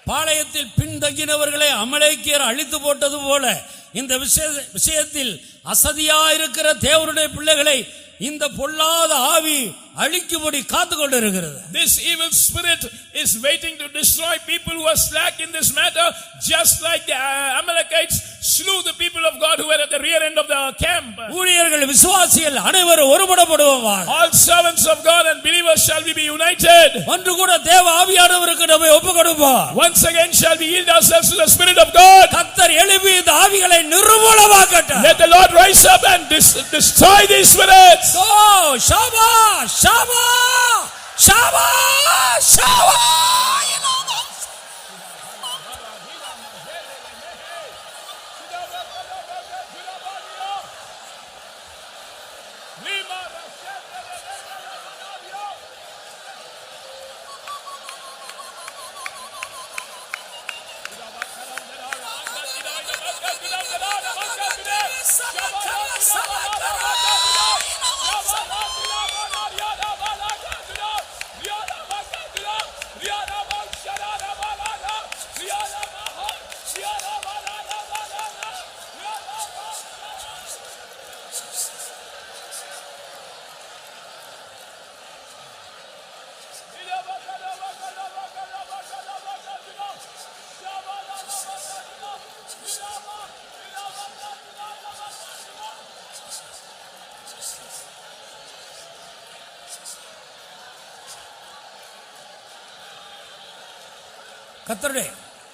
பாளையத்தில் பின்தங்கினவர்களை அமலேக்கியர் அழித்து போட்டது போல இந்த விஷயத்தில் அசதியாயிருக்கிற தேவனுடைய பிள்ளைகளை இந்த பொல்லாத ஆவி அழிக்கும்படி காத்து கொண்டிருக்கிறது. This evil spirit is waiting to destroy people who are slack in this matter, just like the Amalekites slew the people of God who were at the rear end of the camp. ஊழியர்கள் விசுவாசிகள் அனைவரும் ஒருமனப்படுவார்கள். All servants of God and believers shall be united. ஒன்று கூட தேவ ஆவியானவருக்கு நம்மை ஒப்புக்கொடுப்போம். Once again shall we yield ourselves to the Spirit of God. கர்த்தர் எழுப்பி இந்த ஆவிகளை நிர்மூலமாக்கட்டும். Let the Lord rise up and destroy these spirits. Oh, Shaba, Shaba, Shaba, Shaba.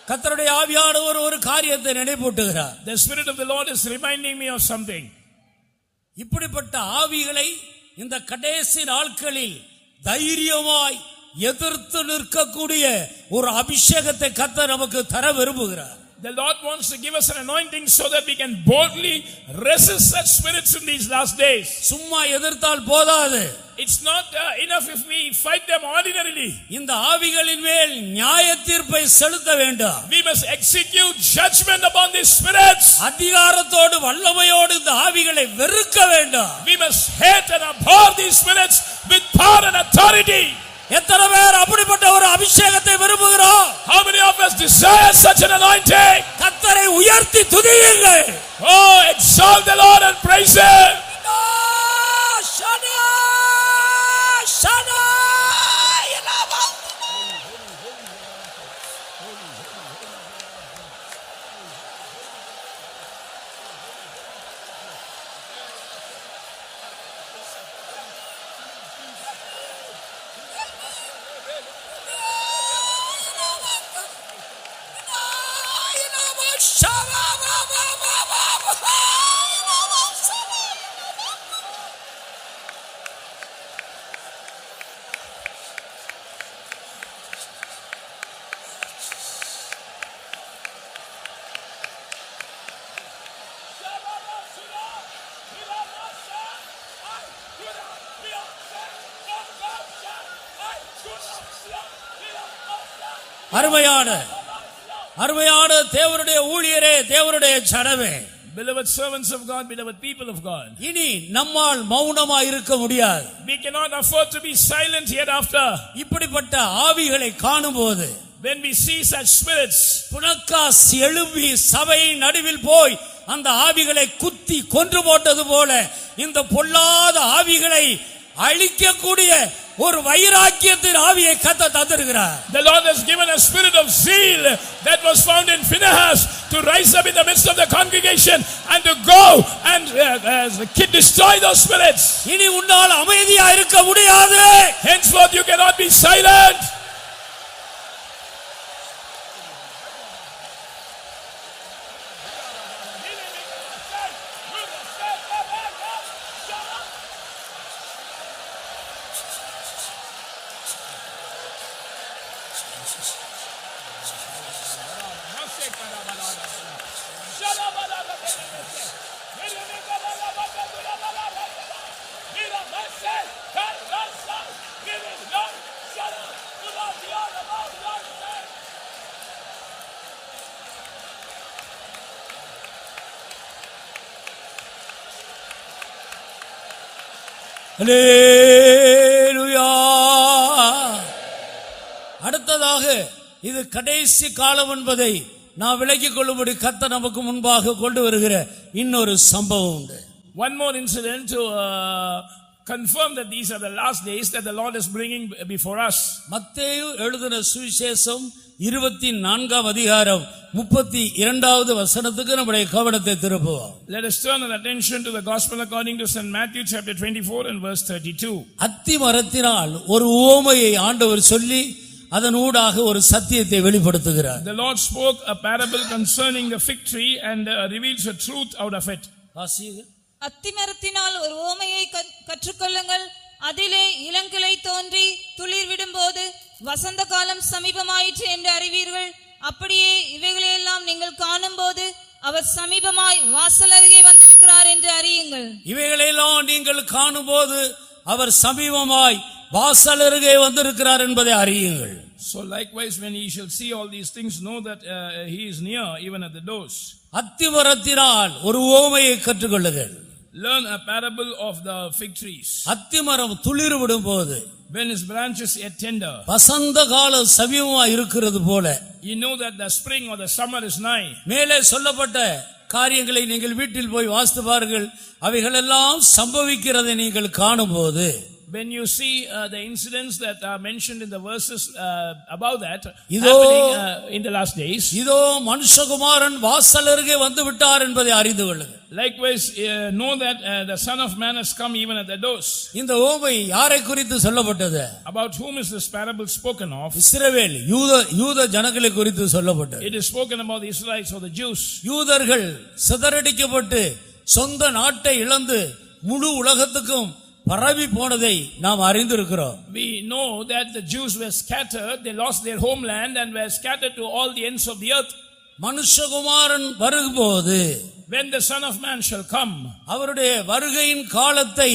கர்த்தருடைய ஆவியானவர் ஒரு காரியத்தை நினைப்பூட்டுகிறார். The Spirit of the Lord is reminding me of something. இப்படிப்பட்ட ஆவிகளை இந்த கடைசி நாட்களில் தைரியமாய் எதிர்த்து நிற்கக்கூடிய ஒரு அபிஷேகத்தை கர்த்தர் நமக்கு தர விரும்புகிறார். The Lord wants to give us an anointing so that we can boldly resist such spirits in these last days. சும்மா எதிர்த்தால் போதாது. It's not enough if we fight them ordinarily. இந்த ஆவிகளின் மேல் நியாய தீர்ப்பை செலுத்த வேண்டும். We must execute judgment upon these spirits. அதிகாரத்தோடு வல்லமையோடு இந்த ஆவிகளை வெறுக்க வேண்டும். We must hate and abhor these spirits with power and authority. எத்தனை பேர் அப்படிப்பட்ட ஒரு அபிஷேகத்தை விரும்புகிறோம்? How many of us desire such an anointing? கர்த்தரை உயர்த்தி துதியுங்கள். Oh, exalt the Lord and praise Him. Shana, Shana, அருமையான தேவனுடைய ஊழியரே, தேவனுடைய ஜனமே, beloved servants of God, beloved people of God, இனி நம்மால் மௌனமாய் இருக்க முடியாது. we cannot afford to be silent hereafter. இப்படிப்பட்ட ஆவிகளை காணும்போது, when we see such spirits, புனக்காஸ் எழும்பி சபையின் நடுவில் போய் அந்த ஆவிகளை குத்தி கொன்று போட்டது போல இந்த பொல்லாத ஆவிகளை அழிக்கக்கூடிய ஒரு வைராக்கியத்தின் ஆவியை கர்த்தர் தந்திருக்கிறார். The Lord has given a spirit of zeal that was found in Phinehas to rise up in the midst of the congregation and to go and destroy those spirits. இனி உன்னால் அமைதியா இருக்க முடியாது. Henceforth you cannot be silent. அல்லேலூயா. அடுத்ததாக இது கடைசி காலம் என்பதை நாம் விலக்கிக் கொள்ளும்படி கர்த்தர் நமக்கு முன்பாக கொண்டு வருகிற இன்னொரு சம்பவம் உண்டு. One more incident to confirm that these are the last days that the Lord is bringing before us. மத்தேயு எழுதின சுவிசேஷம் 24ஆம் அதிகாரம் 32வது வசனத்துக்கு நம்முடைய கவனத்தை திருப்புவோம். Let us turn our attention to the gospel according to St. Matthew chapter 24 and verse 32. அத்தி மரத்தினால் ஒரு உவமையை ஆண்டவர் சொல்லி அதன் ஊடாக ஒரு சத்தியத்தை வெளிப்படுத்துகிறார். The Lord spoke a parable concerning the fig tree and reveals a truth out of it. அத்திமரத்தினால் ஒரு உவமையை கற்றுக்கொள்ளுங்கள். அதிலே இளங்கிளை தோன்றி துளிர் விடும்போது வசந்த காலம் சமீபமாயிற்று என்று அறிவீர்கள். அப்படியே இவைகளையெல்லாம் நீங்கள் காணும்போது அவர் சமீபமாய் வாசல் அருகே வந்திருக்கிறார் என்று அறியுங்கள். இவைகளையெல்லாம் நீங்கள் காணும்போது அவர் சமீபமாய் வாசல் அருகே வந்திருக்கிறார் என்பதை அறியுங்கள். So likewise when ye shall see all these things, know that he is near, even at the doors. அத்திமரத்தினால் ஒரு உவமையை கற்றுக்கொள்ளுங்கள். Learn a parable of the fig trees. அத்திமரம் துளிர் விடும்போது when his branches yet tender, வசந்த காலம் சமீபமாய் இருக்கிறது போல, you know that the spring or the summer is nigh. மேலே சொல்லப்பட்ட காரியங்களை நீங்கள் வீட்டில் போய் வாசித்து பாருங்கள். அவைகளெல்லாம் சம்பவிக்கிறதை நீங்கள் காணும்போது, when you see the incidents that are mentioned in the verses above that இதோ happening in the last days, இதோ மனுஷகுமாரன் வாசல் அருகே வந்து விட்டார் என்பதை அறிந்து கொள்ளுங்கள். likewise know that the son of man has come even at the doors. இந்த உவமை யாரை குறித்து சொல்லப்பட்டது? About whom is this parable spoken of? இஸ்ரவேல் யூத ஜனங்களை குறித்து சொல்லப்பட்டது. It is spoken about the Israelites or the Jews. யூதர்கள் சிதறடிக்கப்பட்டு சொந்த நாட்டை இழந்து முழு உலகத்துக்கும் பரவி போனதை நாம் அறிந்திருக்கிறோம். We know that the Jews were scattered, they lost their homeland and were scattered to all the ends of the earth. மனுஷகுமாரன் வரும்போது, when the son of man shall come, அவருடைய வருகையின் காலத்தை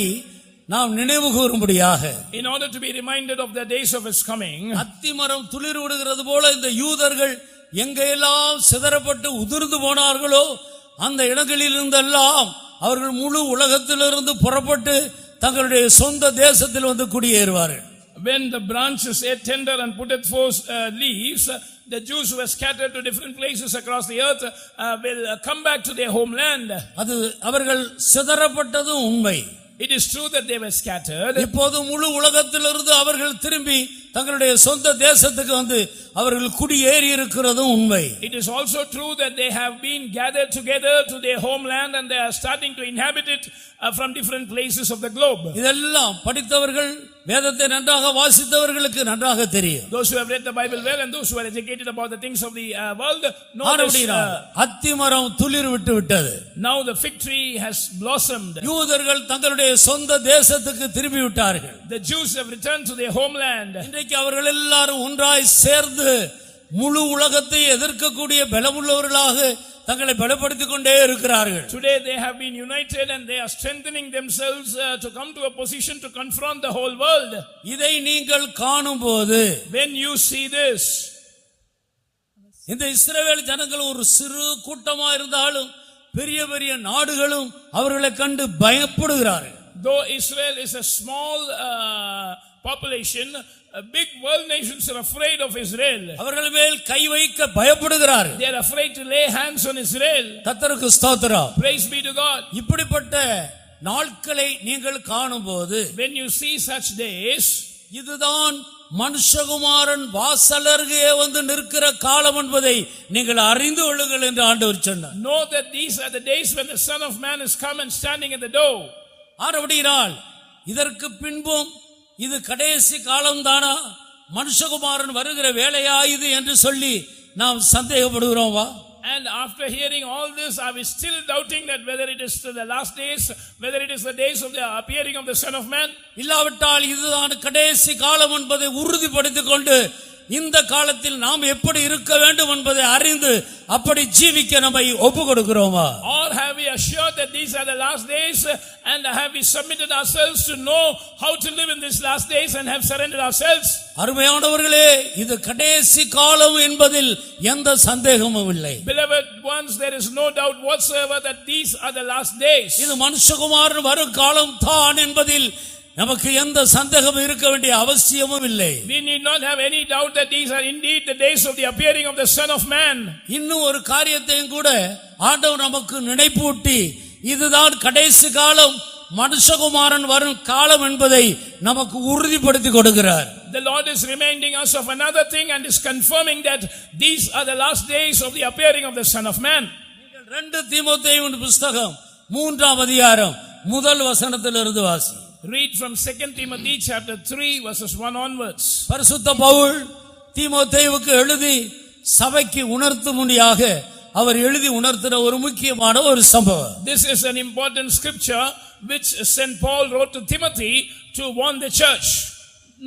நாம் நினைவு கூறும்படியாக, in order to be reminded of the days of his coming, அத்திமரம் துளிர் விடுகிறது போல இந்த யூதர்கள் எங்கெல்லாம் சிதறப்பட்டு உதிர்ந்து போனார்களோ அந்த இடங்களில் இருந்தெல்லாம் அவர்கள் முழு உலகத்திலிருந்து புறப்பட்டு தங்களுடைய சொந்த தேசத்தில் வந்து குடியேறுவார்கள். when the branches yet tender and putteth forth leaves, the Jews who were scattered to different places across the earth will come back to their homeland. அது அவர்கள் சிதறப்பட்டது உண்மை. It is true that they were scattered. இப்போது முழு உலகத்திலிருந்து அவர்கள் திரும்பி தங்களுடைய சொந்த தேசத்துக்கு வந்து அவர்கள் குடியேறி இருக்கிறதும் உண்மை. It is also true that they have been gathered together to their homeland and they are starting to inhabit it from different places of the globe. இதெல்லாம் படித்தவர்கள், வேதத்தை நன்றாக வாசித்தவர்களுக்கு நன்றாக தெரியும். Those who have read the Bible well and those who are educated about the things of the world know this. அத்திமரம் துளிர் விட்டு விட்டது. Now the fig tree has blossomed. யூதர்கள் தங்களுடைய சொந்த தேசத்துக்கு திரும்பி விட்டார்கள். The Jews have returned to their homeland. இன்றைக்கு அவர்கள் எல்லாரும் ஒன்றாய் சேர்ந்து முழு உலகத்தை எதிர்க்கக்கூடிய பலமுள்ளவர்களாக தங்களை பலப்படுத்திக் கொண்டே இருக்கிறார்கள். Today they have been united and they are strengthening themselves to come to a position to confront the whole world. இதை நீங்கள் காணும்போது, when you see this, இந்த இஸ்ரவேல் ஜனங்கள் ஒரு சிறு கூட்டமா இருந்தாலும் பெரிய பெரிய நாடுகளும் அவர்களை கண்டு பயப்படுகிறார்கள். though Israel is a small population, big world nations are afraid of Israel. அவர்கள் மேல் கை வைக்க பயப்படுகிறார்கள். They are afraid to lay hands on Israel. கர்த்தருக்கு ஸ்தோத்திரம். Praise be to God. இப்படிப்பட்ட நாட்களை நீங்கள் காணும்போது, when you see such days, இதுதான் மனுஷகுமாரன் வாசலருகே வந்து நிற்கிற காலம் என்பதை நீங்கள் அறிந்து கொள்ளுங்கள் என்று ஆண்டவர் சொன்னார். know that these are the days when the son of man is come and standing at the door. ஆனபடியால் இதற்கு பின்பும் இது கடைசி காலம்தானா, மனுஷகுமாரன் வருகிற வேலையா இது என்று சொல்லி நாம் சந்தேகப்படுகிறோமா? And after hearing all this, are we still doubting that whether it is the last days, whether it is the days of the appearing of the Son of Man? இல்லாவிட்டால் இதுதான் கடைசி காலம் என்பதை உறுதிப்படுத்திக் கொண்டு இந்த காலத்தில் நாம் எப்படி இருக்க வேண்டும் என்பதை அறிந்து அப்படி ஜீவிக்க நம்மை ஒப்பு கொடுக்கிறோமா? Or have we assured that these are the last days and have we submitted ourselves to know how to live in these last days and have surrendered ourselves? அருமையானவர்களே, இது கடைசி காலம் என்பதில் எந்த சந்தேகமும் இல்லை. Beloved ones, there is no doubt whatsoever that these are the last days. இது மனுஷகுமாரன் வரும் காலம் தான் என்பதில் நமக்கு எந்த சந்தேகமும் இருக்க வேண்டிய அவசியமும் இல்லை. We need not have any doubt that these are indeed the days of the appearing of the Son of Man. இன்னும் ஒரு காரியத்தையும் கூட ஆண்டவர் நமக்கு நினைப்பூட்டி, இதுதான் கடைசி காலம், மனுஷகுமாரன் வரும் காலம் என்பதை நமக்கு உறுதிப்படுத்தி கொடுக்கிறார். The Lord is reminding us of another thing and is confirming that these are the last days of the appearing of the Son of Man. 2 தீமோத்தேயுவின் புத்தகம் 3ஆம் அதிகாரம் முதல் வசனத்திலிருந்து வாசி. Read from 2 Timothy chapter 3 verses 1 onwards. பரிசுத்த பவுல் தீமோத்தேயுவுக்கு எழுதி சபைக்கு உணர்த்தும்படியாக அவர் எழுதி உணர்த்தின ஒரு முக்கியமான ஒரு சம்பவம். This is an important scripture which St. Paul wrote to Timothy to warn the church.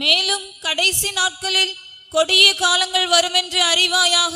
மேலும் கடைசி நாட்களில் கொடிய காலங்கள் வருமென்று அறிவாயாக.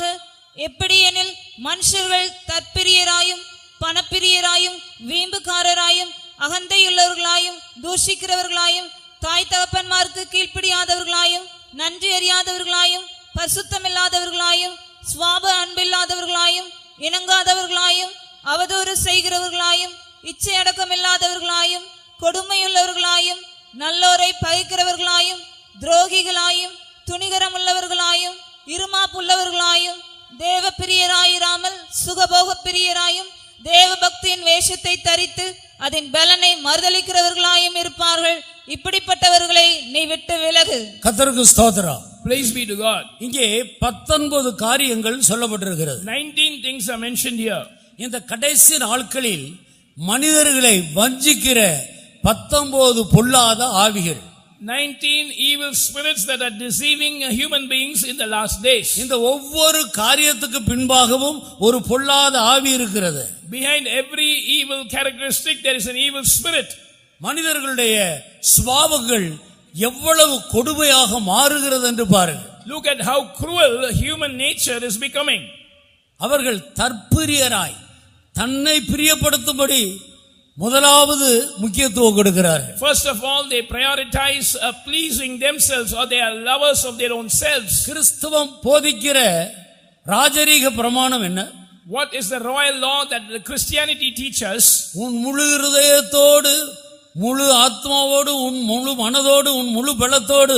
எப்படியெனில் மனுஷர்கள் தற்பிரியராயும் பணப்பிரியராயும் வீம்புக்காரராயும் அகந்தையுள்ளவர்களாயும் தூஷிக்கிறவர்களாயும் தாய் தகப்பன்மார்க்கு கீழ்ப்படியாதவர்களாயும் நன்றி அறியாதவர்களாயும் பரிசுத்தமில்லாதவர்களாயும் சுவாப அன்பில்லாதவர்களாயும் இணங்காதவர்களாயும் அவதூறு செய்கிறவர்களாயும் இச்சை அடக்கமில்லாதவர்களாயும் கொடுமையுள்ளவர்களாயும் நல்லோரை பகைக்கிறவர்களாயும் துரோகிகளாயும் துணிகரமுள்ளவர்களாயும் இருமாப்புள்ளவர்களாயும் தேவ பிரியராயிராமல் சுகபோக பிரியராயும் தேவ பக்தியின் வேஷத்தை தரித்து அதன் பலனை மறுதலிக்கிறவர்களாயும் இருப்பார்கள். இப்படிப்பட்டவர்களை நீ விட்டு விலகு. கர்த்தருக்கு ஸ்தோத்திரம். Praise be to God. இங்கே 19 காரியங்கள் சொல்லப்பட்டிருக்கிறது. 19 things are mentioned here. இந்த கடைசி நாட்களில் மனிதர்களை வஞ்சிக்கிற 19 பொல்லாத ஆவிகள், 19 evil spirits that are deceiving human beings in the last days. இந்த ஒவ்வொரு காரியத்துக்கு பின்பாகவும் ஒரு பொல்லாத ஆவி இருக்கிறது. Behind every evil characteristic there is an evil spirit. மனிதர்களுடைய சுபாவங்கள் எவ்வளவு கொடுமையாக மாறுகிறது என்று பாருங்கள். Look at how cruel human nature is becoming. அவர்கள் தற்பிரியராய் தன்னை பிரியப்படுத்தும்படி முதலாவது முக்கியத்துவம் கொடுக்கிறார்கள். First of all, they prioritize pleasing themselves, or they are lovers of their own selves. கிறிஸ்தவம் போதிக்கிற ராஜரீக பிரமாணம் என்ன? What is the royal law that the Christianity teaches? உன் முழு இருதயத்தோடு, முழு ஆத்மாவோடு, உன் முழு மனதோடு, உன் முழு பலத்தோடு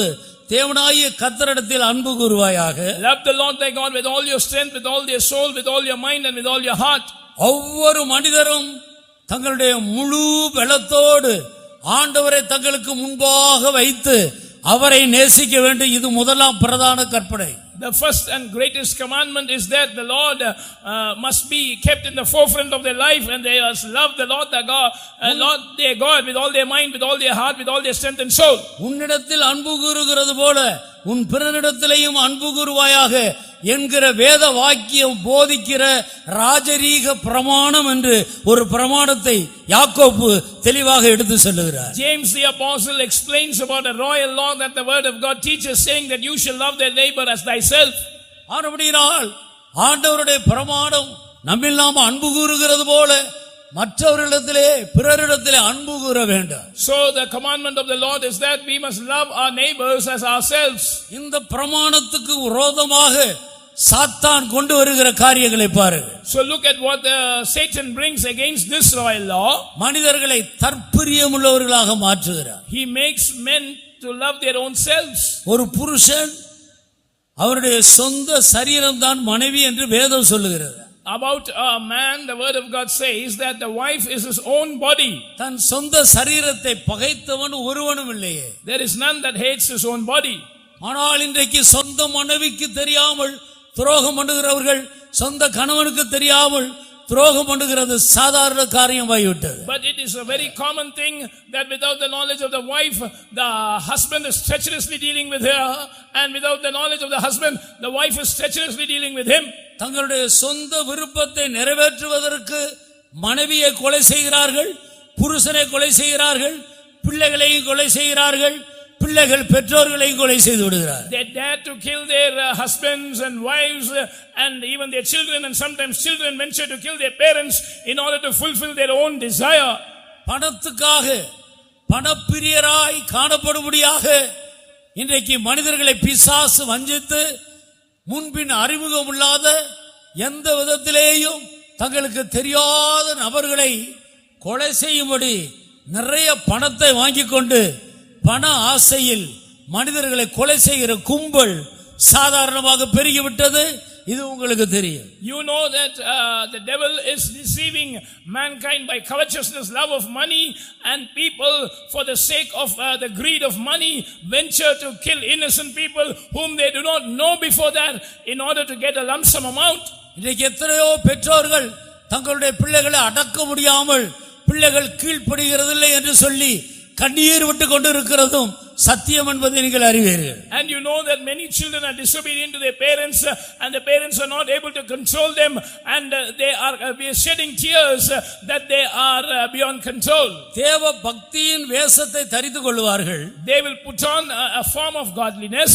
தேவனாகிய கர்த்தரிடத்தில் அன்பு கூறுவாயாக. Love the Lord thy God with all your strength, with all your soul, with all your mind and with all your heart. ஒவ்வொரு மனிதரும் தங்களுடைய முழு பலத்தோடு ஆண்டவரை தங்களுக்கு முன்பாக வைத்து அவரை நேசிக்க வேண்டும். இது முதலாம் பிரதான கற்பனை. The first and greatest commandment is that the Lord must be kept in the forefront of their life, and they must love the Lord their God, Lord their God with all their mind, with all their heart, with all their strength and soul. உன்னிடத்தில் அன்பு கூறுகிறது போல உன் பிறனிடத்திலேயும் அன்பு கூறுவாயாக என்கிற வேத வாக்கியம் போதிக்கிற ராஜரீக பிரமாணம் என்று ஒரு பிரமாணத்தை யாக்கோபு தெளிவாக எடுத்து சொல்லுகிறார். James the apostle explains about a royal law that the word of God teaches, saying that you shall love thy neighbor as thyself. ஆனபடியால் ஆண்டவருடைய பிரமாணம் நம்மில் நாம அன்பு கூறுகிறது போல மற்றவர்களிடத்திலே பிறரிடத்திலே அன்பு கூற வேண்டும். So the commandment of the Lord is that we must love our neighbors as ourselves. இந்த பிரமாணத்துக்கு விரோதமாக சாத்தான் கொண்டு வருகிற காரியங்களை பாருங்கள். So look at what Satan brings against this royal law. மனிதர்களை தற்பிரியமுள்ளவர்களாக மாற்றுகிறார். He makes men to love their own selves. ஒரு புருஷன் அவருடைய சொந்த சரீரம் தான் மனைவி என்று வேதம் சொல்லுகிறது. About a man, the word of God says that the wife is his own body. தன் சொந்த சரீரத்தை பகைத்தவன் ஒருவனும் இல்லையே. There is none that hates his own body. ஆனால் இன்றைக்கு சொந்த மனைவிக்கு தெரியாமல் துரோகம் பண்ணுகிறவர்கள், சொந்த கணவனுக்கு தெரியாமல் துரோகம் பண்ணுகிறது சாதாரண காரியமாகிவிட்டது. But it is a very common thing that without the knowledge of the wife, the husband is treacherously dealing with her, and without the knowledge of the husband, the wife is treacherously dealing with him. தங்களுடைய சொந்த விருப்பத்தை நிறைவேற்றுவதற்கு மனைவியை கொலை செய்கிறார்கள், புருஷனை கொலை செய்கிறார்கள், பிள்ளைகளையும் கொலை செய்கிறார்கள், பிள்ளைகள் பெற்றோர்களையும் கொலை செய்து விடுகிறார்கள். They dare to kill their husbands and wives and even their children, and sometimes children venture to kill their parents in order to fulfill their own desire. பணத்துக்காக பணப்பிரியராய் காணப்படும்படியாக இன்றைக்கு மனிதர்களை பிசாசு வஞ்சித்து முன்பின் அறிமுகம் இல்லாத எந்த விதத்திலேயும் தங்களுக்கு தெரியாத நபர்களை கொலை செய்யும்படி நிறைய பணத்தை வாங்கிக் கொண்டு பண ஆசையில் மனிதர்களை கொலை செய்கிற கும்பல் சாதாரணமாக பெருகிவிட்டது. இது உங்களுக்கு தெரியும். You know that the devil is deceiving mankind by covetousness, love of money, and people for the sake of the greed of money venture to kill innocent people whom they do not know before that in order to get a lump sum amount. இன்றைக்கு எத்தனையோ பெற்றோர்கள் தங்களுடைய பிள்ளைகளை அடக்க முடியாமல் பிள்ளைகள் கீழ்ப்படுகிறதில்லை என்று சொல்லி கண்ணீர் விட்டு கொண்டிருக்கிறதும் சத்தியம் என்பதை நீங்கள் அறிவீர்கள். And you know that many children are disobedient to their parents and the parents are not able to control them and they are shedding tears that they are beyond control. தேவ பக்தியின் வேஷத்தை தரித்து கொள்வார்கள். They will put on a form of godliness,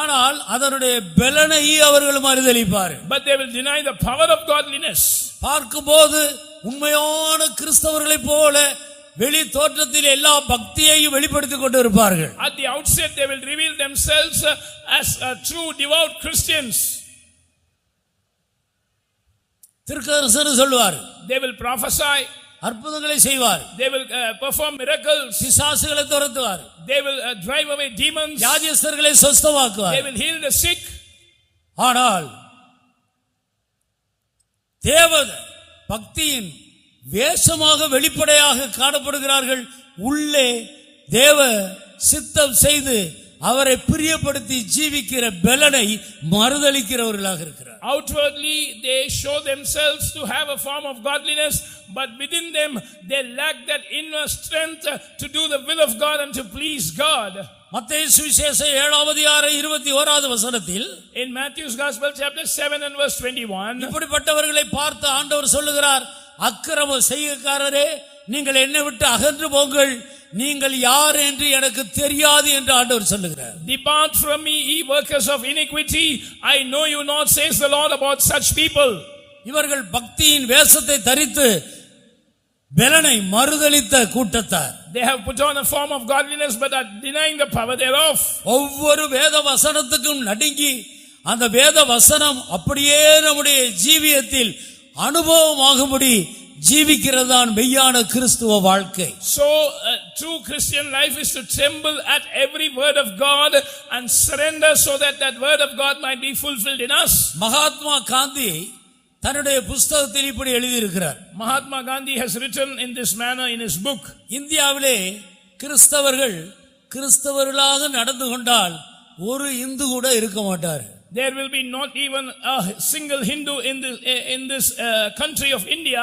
ஆனால் அதனுடைய பலனை அவர்கள் மறுதலிப்பார்கள். but they will deny the power of godliness. பார்க்கும்போது உண்மையான கிறிஸ்தவர்களைப் போல வெளி தோற்றத்தில் எல்லா பக்தியையும் வெளிப்படுத்திக் கொண்டிருப்பார்கள். At the outset they will reveal themselves as true devout Christians. தீர்க்கதரிசனம் சொல்வார். They will prophesy, அற்புதங்களை செய்வார். they will perform miracles, பிசாசுகளை துரத்துவார். they will drive away demons, வியாதியஸ்தர்களை சுஸ்தமாக்குவார். they will heal the sick. ஆனால் தேவ பக்தியின் வேஷமாக வெளிப்படையாக காணப்படுகிறார்கள். உள்ளே தேவ சித்தம் செய்து அவரை பிரியப்படுத்தி ஜீவிக்கிற பலனை மறுதலிக்கிறவர்களாக இருக்கிறார். Outwardly they show themselves to have a form of godliness, but within them they lack that inner strength to do the will of God and to please God. மத்தேயு சுவிசேஷம் 7:21 in Matthew's Gospel chapter 7 and verse 21, இப்படிப்பட்டவர்களை பார்த்து ஆண்டவர் சொல்லுகிறார், அக்கிரம செய்கைக்காரரே, நீங்கள் என்னை விட்டு அகன்று போங்கள், நீங்கள் யார் என்று எனக்கு தெரியாது என்று ஆண்டவர் சொல்லுகிறார். Depart from me, ye workers of iniquity, I know you not, says the Lord about such people. இவர்கள் பக்தியின் வேஷத்தை தரித்து பலனை மறுதலித்த கூட்டத்தார். They have put on a form of godliness but are denying the power thereof. ஒவ்வொரு வேத வசனத்துக்கும் நடுங்கி அந்த வேத வசனம் அப்படியே நம்முடைய ஜீவியத்தில் அனுபவமாகும்படி ஜீவிக்கிறதுதான் மெய்யான கிறிஸ்துவ வாழ்க்கை. So true Christian life is to tremble at every word of God and surrender so that that word of God might be fulfilled in us. Mahatma Gandhi தன்னுடைய புத்தகத்தில் இப்படி எழுதியிருக்கிறார். Mahatma Gandhi has written in this manner in his book. இந்தியாவிலே கிறிஸ்தவர்களாக நடந்து கொண்டால் ஒரு இந்து கூட இருக்க மாட்டார். There will be not even a single Hindu in this country of India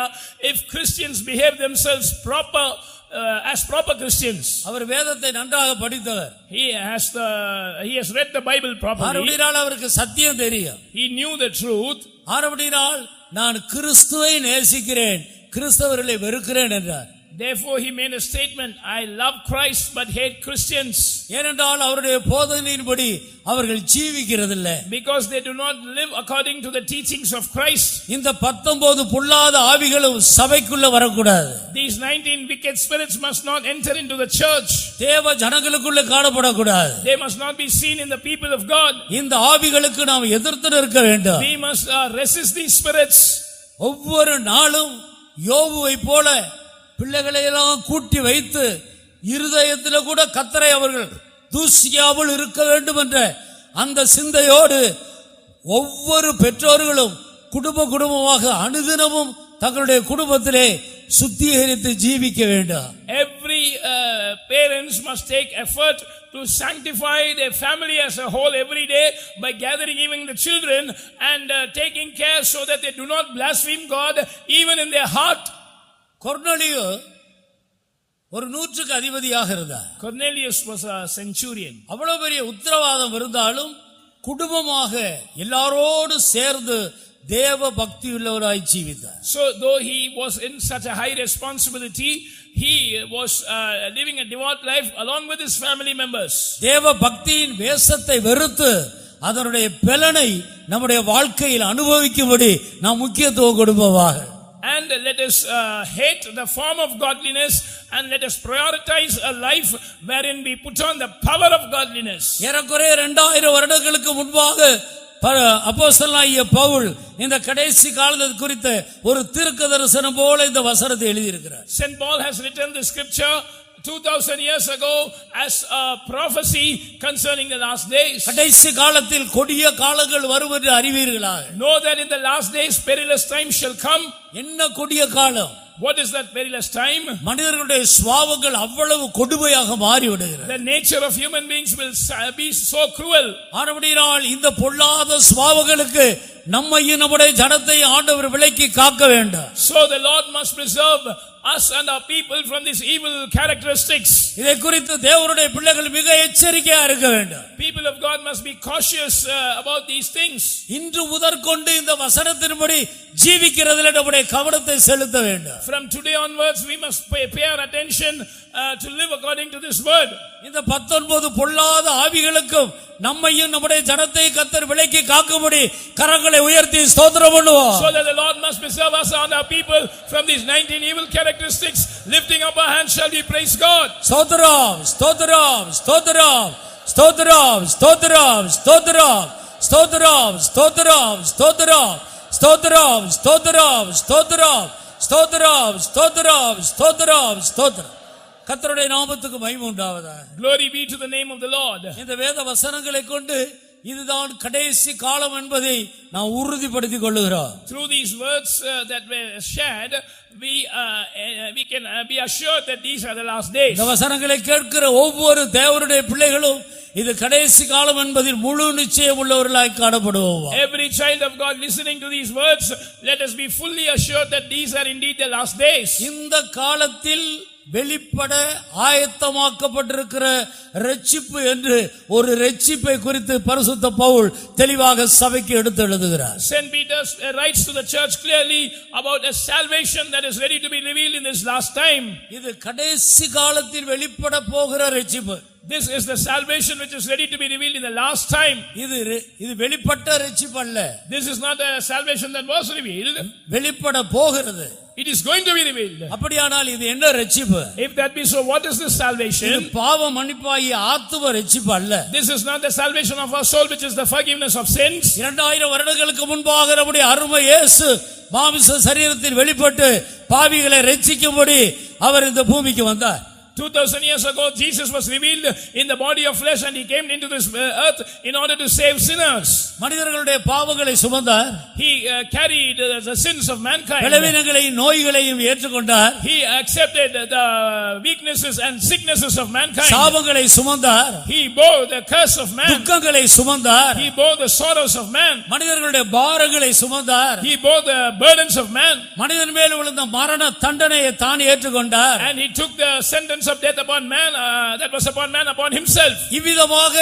if Christians behave themselves as proper Christians. அவர் வேதத்தை நன்றாக படித்தவர். He has read the Bible properly. ஆனபடியால் அவருக்கு சத்தியம் தெரியும். He knew the truth. ஆனபடியால் நான் கிறிஸ்துவை நேசிக்கிறேன், கிறிஸ்தவர்களை வெறுக்கிறேன் என்றார். Therefore he made a statement, I love Christ but hate Christians. ஏனென்றால் அவருடைய போதனையின்படி அவர்கள் ஜீவிக்கிறதில்லை. Because they do not live according to the teachings of Christ. இந்த 19 பொல்லாத ஆவிகளும் சபைக்குள்ள வரக்கூடாது. These 19 wicked spirits must not enter into the church. தேவ ஜனங்களுக்குள்ள காணப்படக்கூடாது. They must not be seen in the people of God. இந்த ஆவிகளுக்கு நாம் எதிர்த்து நிற்க வேண்டும். We must resist these spirits. ஒவ்வொரு நாளும் யோபுவை போல பிள்ளைகளை எல்லாம் கூட்டி வைத்து இருதயத்தில் கூட கர்த்தரை அவர்கள் தூசியாமல் இருக்க வேண்டும் என்ற அந்த சிந்தையோடு ஒவ்வொரு பெற்றோர்களும் குடும்பமாக அனுதினமும் தங்களுடைய குடும்பத்திலே சுத்திகரித்து ஜீவிக்க வேண்டும். Every parents must take effort to sanctify their family as a whole every day by gathering even the children and taking care so that they do not blaspheme God even in their heart. கொர்நேலியு ஒரு 100க்கு அதிபதியாக இருந்தார். Cornelius was a centurion. அவ்வளவு பெரிய உத்தரவாதம் இருந்தாலும் குடும்பமாக எல்லாரோடு சேர்ந்து தேவ பக்தி உள்ளவராய் ஜீவித்தார். So though he was in such a high responsibility, he was living a devout life along with his family members. தேவ பக்தியின் வேஷத்தை வெறுத்து அதனுடைய பலனை நம்முடைய வாழ்க்கையில் அனுபவிக்கும்படி நாம் முக்கியத்துவம் கொடுப்போமாக. And let us hate the form of godliness and let us prioritize a life wherein we put on the power of godliness. ஏறக்குறைய 2000 வருடங்களுக்கு முன்பாக அப்போஸ்தலனாகிய பவுல் இந்த கடைசி காலத்தை குறித்த ஒரு தீர்க்க தரிசனம் போல இந்த வசனத்தை எழுதி இருக்கிறார். Saint Paul has written the scripture 2000 years ago as a prophecy concerning the last days. கடைசி காலத்தில் கொடிய காலங்கள் வரும் என்று அறிவீர்களாக. Know that in the last days perilous times shall come. என்ன கொடிய காலம்? What is that perilous time? மனிதர்களுடைய சுபாவங்கள் அவ்வளவு கொடுமையாக மாறிவிடுகிறது. The nature of human beings will be so cruel. ஆனபடியால் இந்த பொல்லாத சுபாவங்களுக்கு நம்மையும் நம்முடைய ஜனத்தை ஆண்டவர் விலக்கி காக்க வேண்டும். So the Lord must preserve us and our people from these evil characteristics. இதை குறித்து தேவனுடைய பிள்ளைகள் மிக எச்சரிக்கையா இருக்க வேண்டும். People of God must be cautious about these things. இன்று முதற்கொண்டு இந்த வசனத்தின்படி ஜீவிக்கிறதில் நம்முடைய கவனத்தை செலுத்த வேண்டும். From today onwards we must pay our attention to live according to this word. இந்த 19 பொல்லாத ஆவிகளுக்கும் நம்மையும் நம்முடைய ஜனத்தை கர்த்தர் விலக்கி காக்கும்படி கரங்களை உயர்த்தி ஸ்தோத்திரம் பண்ணுவோம். So that the Lord must preserve us and our people from these 19 evil characteristics. Lifting up our hands shall we praise God. ஸ்தோத்திரம் ஸ்தோத்திரம் ஸ்தோத்திரம் ஸ்தோத்திரம் ஸ்தோத்திரம் ஸ்தோத்திரம் ஸ்தோத்திரம் ஸ்தோத்திரம் ஸ்தோத்திரம் ஸ்தோத்திரம் ஸ்தோத்திரம் ஸ்தோத்திரம் ஸ்தோத்திரம் ஸ்தோத்திரம் ஸ்தோத்திரம் ஸ்தோத்திரம். கர்த்தருடைய நாமத்துக்கு மகிமை உண்டாவதாக. Glory be to the name of the Lord. இந்த வேத வசனங்களை கொண்டு இதுதான் கடைசி காலம் என்பதை நாம் உறுதிப்படுத்திக் கொள்ளுகிறோம். Through these words that were shared, we can be assured that these are the last days. இந்த வசனங்களை கேட்கிற ஒவ்வொரு தேவனுடைய பிள்ளைகளும் இது கடைசி காலம் என்பதில் முழு நிச்சயம் உள்ளவர்களாய் காணப்படுவோம். Every child of God listening to these words, let us be fully assured that these are indeed the last days. இந்த காலத்தில் வெளிப்பட ஆயத்தமாக்கப்பட்டிருக்கிற இரட்சிப்பு என்று ஒரு இரட்சிப்பை குறித்து பரிசுத்த பவுல் தெளிவாக சபைக்கு எடுத்து எழுதுகிறார். Saint Peter writes to the church clearly about a salvation that is ready to be revealed in this last time. இது கடைசி காலத்தில் வெளிப்பட போகிற இரட்சிப்பு. This is the salvation which is ready to be revealed in the last time. இது வெளிப்பட்ட இரட்சிப்பு அல்ல. This is not a salvation that was revealed. வெளிப்பட போகிறது. It is going to be revealed. அப்படியானால் இது என்ன இரட்சிப்பு? If that be so, what is this salvation? இது பாவ மன்னிப்பாகிய ஆத்தும இரட்சிப்பு அல்ல. This is not the salvation of our soul, which is the forgiveness of sins. 2000 வருடங்களுக்கு முன்பாக நம்முடைய அருமை இயேசு மாம்ச சரீரத்தில் வெளிப்பட்டு பாவிகளை இரட்சிக்கும்படி அவர் இந்த பூமிக்கு வந்தார். 2000 years ago, Jesus was revealed in the body of flesh and he came into this earth in order to save sinners. மனிதர்களுடைய பாவங்களை சுமந்தார். He carried the sins of mankind. பலவீனங்களையும் நோய்களையும் ஏற்றுக்கொண்டார். He accepted the weaknesses and sicknesses of mankind. சாபங்களை சுமந்தார். He bore the curse of man. துக்கங்களை சுமந்தார். He bore the sorrows of man. மனிதர்களுடைய பாரங்களை சுமந்தார். He bore the burdens of man. மனிதன் மேல் விழுந்த மரண தண்டனையை தான் ஏற்றுக்கொண்டார். And he took the sentence of death upon man that was upon man upon himself. இவ்விதமாக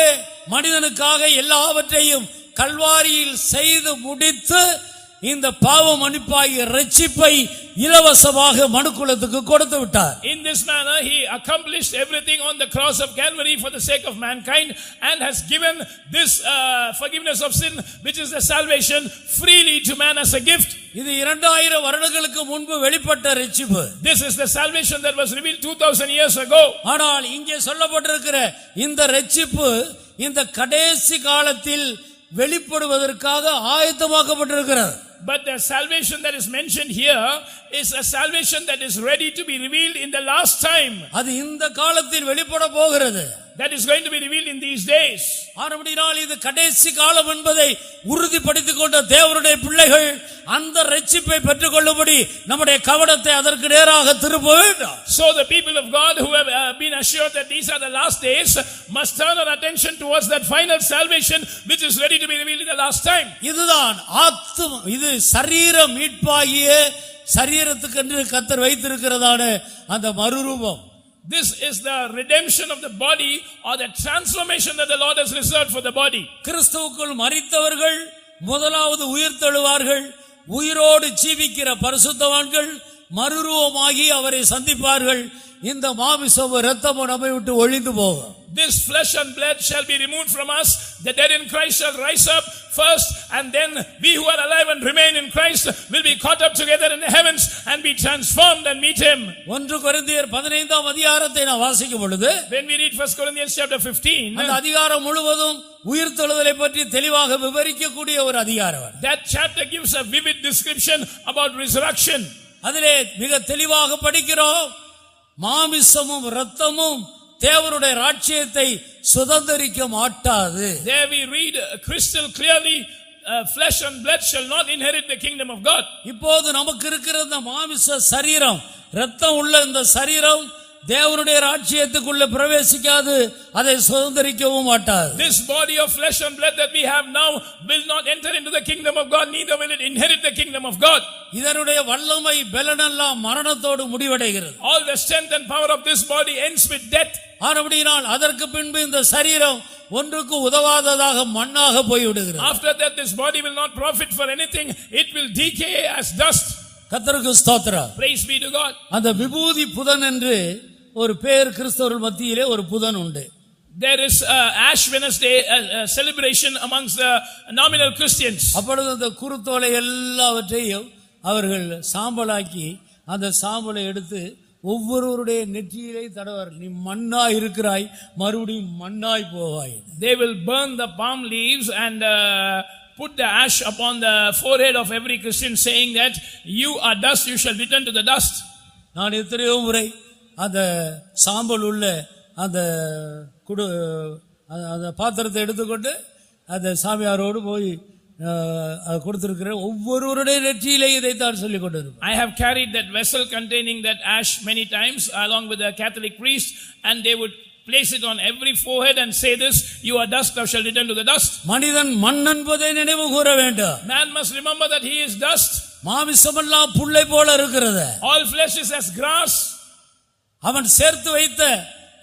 மனிதனுக்காக எல்லாவற்றையும் கல்வாரியில் செய்து முடித்து இந்த பாவ மன்னிப்பாகிய இரட்சிப்பை இலவசமாக மனுக்குலத்துக்கு கொடுத்து விட்டார். In this manner he accomplished everything on the cross of Calvary for the sake of mankind and has given this forgiveness of sin, which is the salvation, freely to man as a gift. இது 2000 வருடங்களுக்கு முன்பு வெளிப்பட்ட இரட்சிப்பு. This is the salvation that was revealed 2000 years ago. ஆனால் இங்கே சொல்லப்பட்டிருக்கிற இந்த இரட்சிப்பு இந்த கடைசி காலத்தில் வெளிப்படுவதற்காக ஆயத்தமாக்கப்பட்டிருக்கிறது. But the salvation that is mentioned here is a salvation that is ready to be revealed in the last time. அது இந்த காலத்தில் வெளிப்பட போகிறது. That is going to be revealed in these days. ஆனபடியால் இது கடைசி காலம் என்பதை உறுதிப்படுத்திக் கொண்ட தேவனுடைய பிள்ளைகள் அந்த இரட்சிப்பை பெற்றுக்கொள்ளும்படி நம்முடைய கவனத்தை அதற்கு நேராக திருப்ப வேண்டும். So the people of God who have been assured that these are the last days must turn our attention towards that final salvation which is ready to be revealed in the last time. இதுதான் ஆத்தும இது சரீர மீட்பாகிய சரீரத்துக்கென்று கர்த்தர் வைத்திருக்கிறதான அந்த மறுரூபம். This is the redemption of the body or the transformation that the Lord has reserved for the body. கிறிஸ்துவுக்குள் மரித்தவர்கள் முதலாவது உயிர்த்தெழுவார்கள். உயிரோடு ஜீவிக்கிற பரிசுத்தவான்கள் மறுரூபமாகி அவரை சந்திப்பார்கள். இந்த மாமிசமும் இரத்தமும் நம்மை விட்டு ஒழிந்து போகும். This flesh and blood shall be removed from us. The dead in Christ shall rise up first, and then we who are alive and remain in Christ will be caught up together in the heavens and be transformed and meet him. 1 கொரிந்தியர் 15ஆம் அதிகாரத்தை நான் வாசிக்கும் பொழுது, when we read 1 Corinthians chapter 15, அந்த அதிகாரம் முழுவதும் உயிர்த்தெழுதலை பற்றி தெளிவாக விவரிக்கக்கூடிய ஒரு அதிகாரம். that chapter gives a vivid description about resurrection. அதிலே மிக தெளிவாக படிக்கிறோம், மாமிசமும் இரத்தமும் தேவனுடைய ராஜ்யத்தை சுதந்தரிக்க மாட்டாது. There we read crystal clearly, flesh and blood shall not inherit the kingdom of God. இப்போது நமக்கு இருக்கிற இந்த மாமிச சரீரம், இரத்தம் உள்ள இந்த சரீரம் தேவனுடைய ராஜ்யத்துக்குள்ள பிரவேசிக்காது, அதை சுதந்தரிக்கவும் மாட்டாது. This body of flesh and blood that we have now will not enter into the kingdom of God, neither will it inherit the kingdom of God. இதனுடைய வல்லமை பலனெல்லாம் மரணத்தோடு முடிவடைகிறது. All the strength and power of this body ends with death. ஆனபடியால் அதற்கு பின்பு இந்த சரீரம் ஒன்றுக்கு உதவாததாக மண்ணாக போய்விடுகிறது. After that this body will not profit for anything, it will decay as dust. கர்த்தருக்கு ஸ்தோத்திரம். Praise be to God. அந்த விபூதி புதன் என்று ஒரு பேர் கிறிஸ்தவர்கள் மத்தியிலே ஒரு புதன் உண்டு. There is Ash Wednesday celebration amongst the nominal Christians. அப்பொழுது அந்த குருத்தோலை எல்லாவற்றையும் அவர்கள் சாம்பலாக்கி அந்த சாம்பலை எடுத்து ஒவ்வொருவருடைய நெற்றியிலே தடவர், நீ மண்ணா இருக்கிறாய், மறுபடியும் மண்ணாய் போவாய். They will burn the palm leaves and put the ash upon the forehead of every Christian, saying that you are dust, you shall return to the dust. நான் எத்தனையோ முறை அந்த சாம்பல் உள்ள அந்த அந்த பாத்திரத்தை எடுத்துக்கொண்டு அந்த சாமியாரோடு போய் கொடுத்திருக்கிற ஒவ்வொருவருடைய நெற்றியிலே இதைத்தான் சொல்லிக் கொண்டிருப்பேன். I have carried that vessel containing that ash many times along with the Catholic priest, and they would place it on every forehead and say this, you are dust, thou shalt return to the dust. மனிதன் மண் என்பதை நினைவு கூற வேண்டும். Man must remember that he is dust. மாமிசமெல்லாம் புல்லை போல இருக்கிறது. All flesh is as grass. அவன் சேர்த்து வைத்த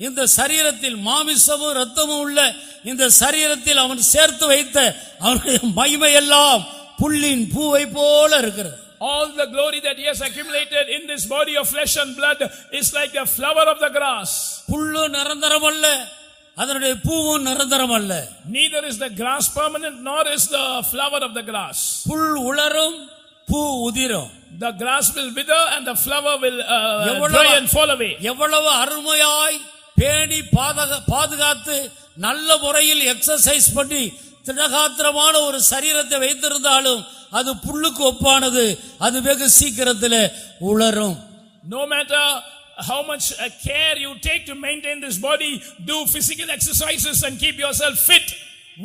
இந்த சரீரத்தில் மாமிசமும் இரத்தமும் உள்ள இந்த சரீரத்தில் அவன் சேர்த்து வைத்த அவனுடைய மகிமை எல்லாம் புல்லின் பூவை போல இருக்கிறது. All the glory that he has accumulated in this body of flesh and blood is like a flower of the grass. புல்லு நிரந்தரம் அல்ல, அதனுடைய பூவும் நிரந்தரம் அல்ல. Neither is the grass permanent, nor is the flower of the grass. புல் உலரும், பூ உதிரும். The grass will wither and the flower will dry and fall away. எவ்வளவு அருமையாய் பேணி பாதுகாத்து நல்ல முறையில் எக்ஸர்சைஸ் பண்ணி திடகாத்திரமான ஒரு சரீரத்தை வைத்திருந்தாலும் அது புல்லுக்கு ஒப்பானது, அது வெகு சீக்கிரத்தில் உலரும். No matter how much care you take to maintain this body, do physical exercises and keep yourself fit.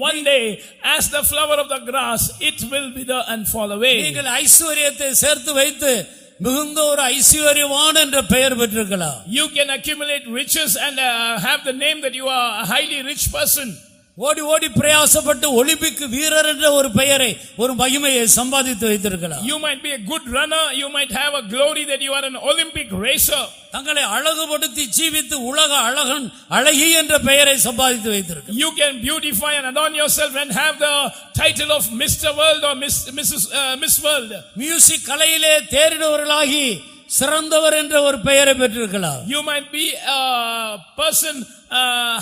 One day, as the flower of the grass, it will wither and fall away. நீங்கள் ஐஸ்வரியத்தை சேர்த்து வைத்து மிகுந்த ஒரு ஐஸ்வரியவான் என்ற பெயர் பெற்றிருக்கலாம். You can accumulate riches and have the name that you are a highly rich person. ஓடி ஓடி பிரயாசப்பட்டு ஒலிம்பிக் வீரர் என்ற ஒரு பெயரை, ஒரு மகிமையை சம்பாதித்து வைத்திருக்கலாம். You might be a good runner, you might have a glory that you are an Olympic racer. தங்களை அழகுபடுத்தி ஜீவித்து உலக அழகன் அழகி என்ற பெயரை சம்பாதித்து வைத்திருக்கலாம். You can beautify and adorn yourself and have the title of Mr. World or Miss World. Music கலையிலே தேறினவர்களாகி சிறந்தவர் என்ற ஒரு பெயரை பெற்றிருக்கலாம். You might be a person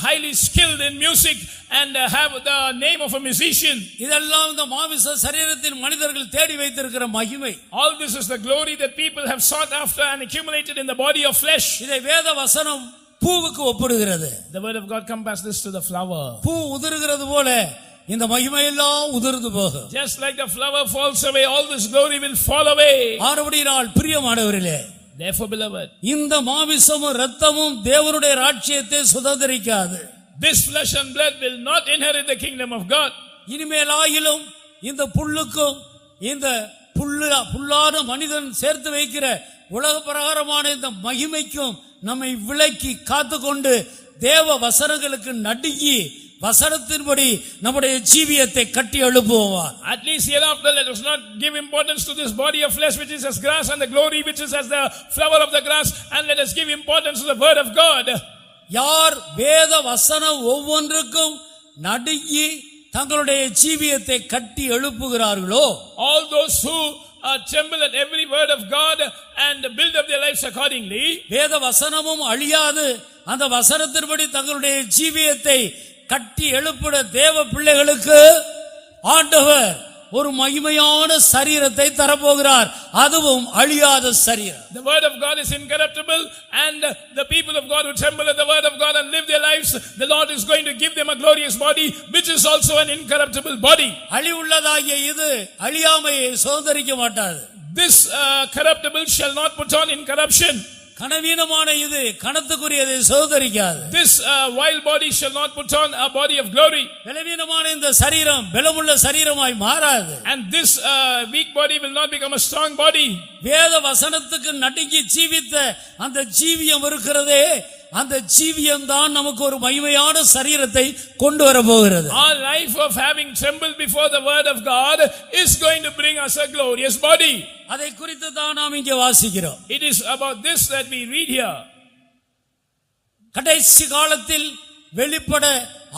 highly skilled in music and have the name of a musician. இதெல்லாம் இந்த மாமிச சரீரத்தில் மனிதர்கள் தேடி வைத்திருக்கிற மகிமை. All this is the glory that people have sought after and accumulated in the body of flesh. இதை வேத வசனம் பூவுக்கு ஒப்பிடுகிறது. The word of God compares this to the flower. பூ உதிர்கிறது போல இந்த மகிமை எல்லாம் உதிர்ந்து போகும். Just like the flower falls away, all this glory will fall away. ஆனபடியால் பிரியமானவர்களே, Therefore, beloved, இந்த மாமிசமும் இரத்தமும் தேவனுடைய ராஜ்யத்தை சுதந்தரிக்காது. this flesh and blood will not inherit the kingdom of God. இனிமேலாயிலும் இந்த புல்லுக்கும் இந்த புல்லான மனிதன் சேர்த்து வைக்கிற உலக பிரகாரமான இந்த மகிமைக்கும் நம்மை விலக்கி காத்துக்கொண்டு தேவ வசனங்களுக்கு நடுங்கி வசனத்தின்படி நம்முடைய ஜீவியத்தை கட்டி எழுப்புவோம். At least hereafter let us not give importance to this body of flesh which is as grass and the glory which is as the flower of the grass, and let us give importance to the word of God. யார் வேத வசனம் ஒவ்வொன்றுக்கும் நடுங்கி தங்களுடைய ஜீவியத்தை கட்டி எழுப்புகிறார்களோ, all those who tremble at every word of God and build up their lives accordingly, வேத வசனமும் அழியாது அந்த வசனத்தின்படி தங்களுடைய ஜீவியத்தை கட்டி எழுப்பிட தேவ பிள்ளைகளுக்கு ஆண்டவர் ஒரு மகிமையான சரீரத்தை தரப்போகிறார், அதுவும் அழியாத சரீரம். The word of God is incorruptible, and the people of God who tremble at the word of God and live their lives, the Lord is going to give them a glorious body which is also an incorruptible body. அழிவுள்ளதாகிய இது அழியாமையை சுதந்தரிக்க மாட்டாது. This corruptible shall not put on incorruption. கனவீனமான இது கனத்துக்குரியதை சோதரிக்காது. This wild body shall not put on a body of glory. பலவீனமான இந்த சரீரம் பலமுள்ள சரீரமாய் மாறாது. And this weak body will not become a strong body. வேத வசனத்துக்கு நடுங்கி ஜீவித்த அந்த ஜீவியம் இருக்கிறதே, அந்த ஜீவியம் தான் நமக்கு ஒரு மகிமையான சரீரத்தை கொண்டு வர போகிறது. Our life of having trembled before the word of God is going to bring us a glorious body. அதை குறித்து தான் நாம் இங்கே வாசிக்கிறோம். It is about this that we read here. கடைசி காலத்தில் வெளிப்பட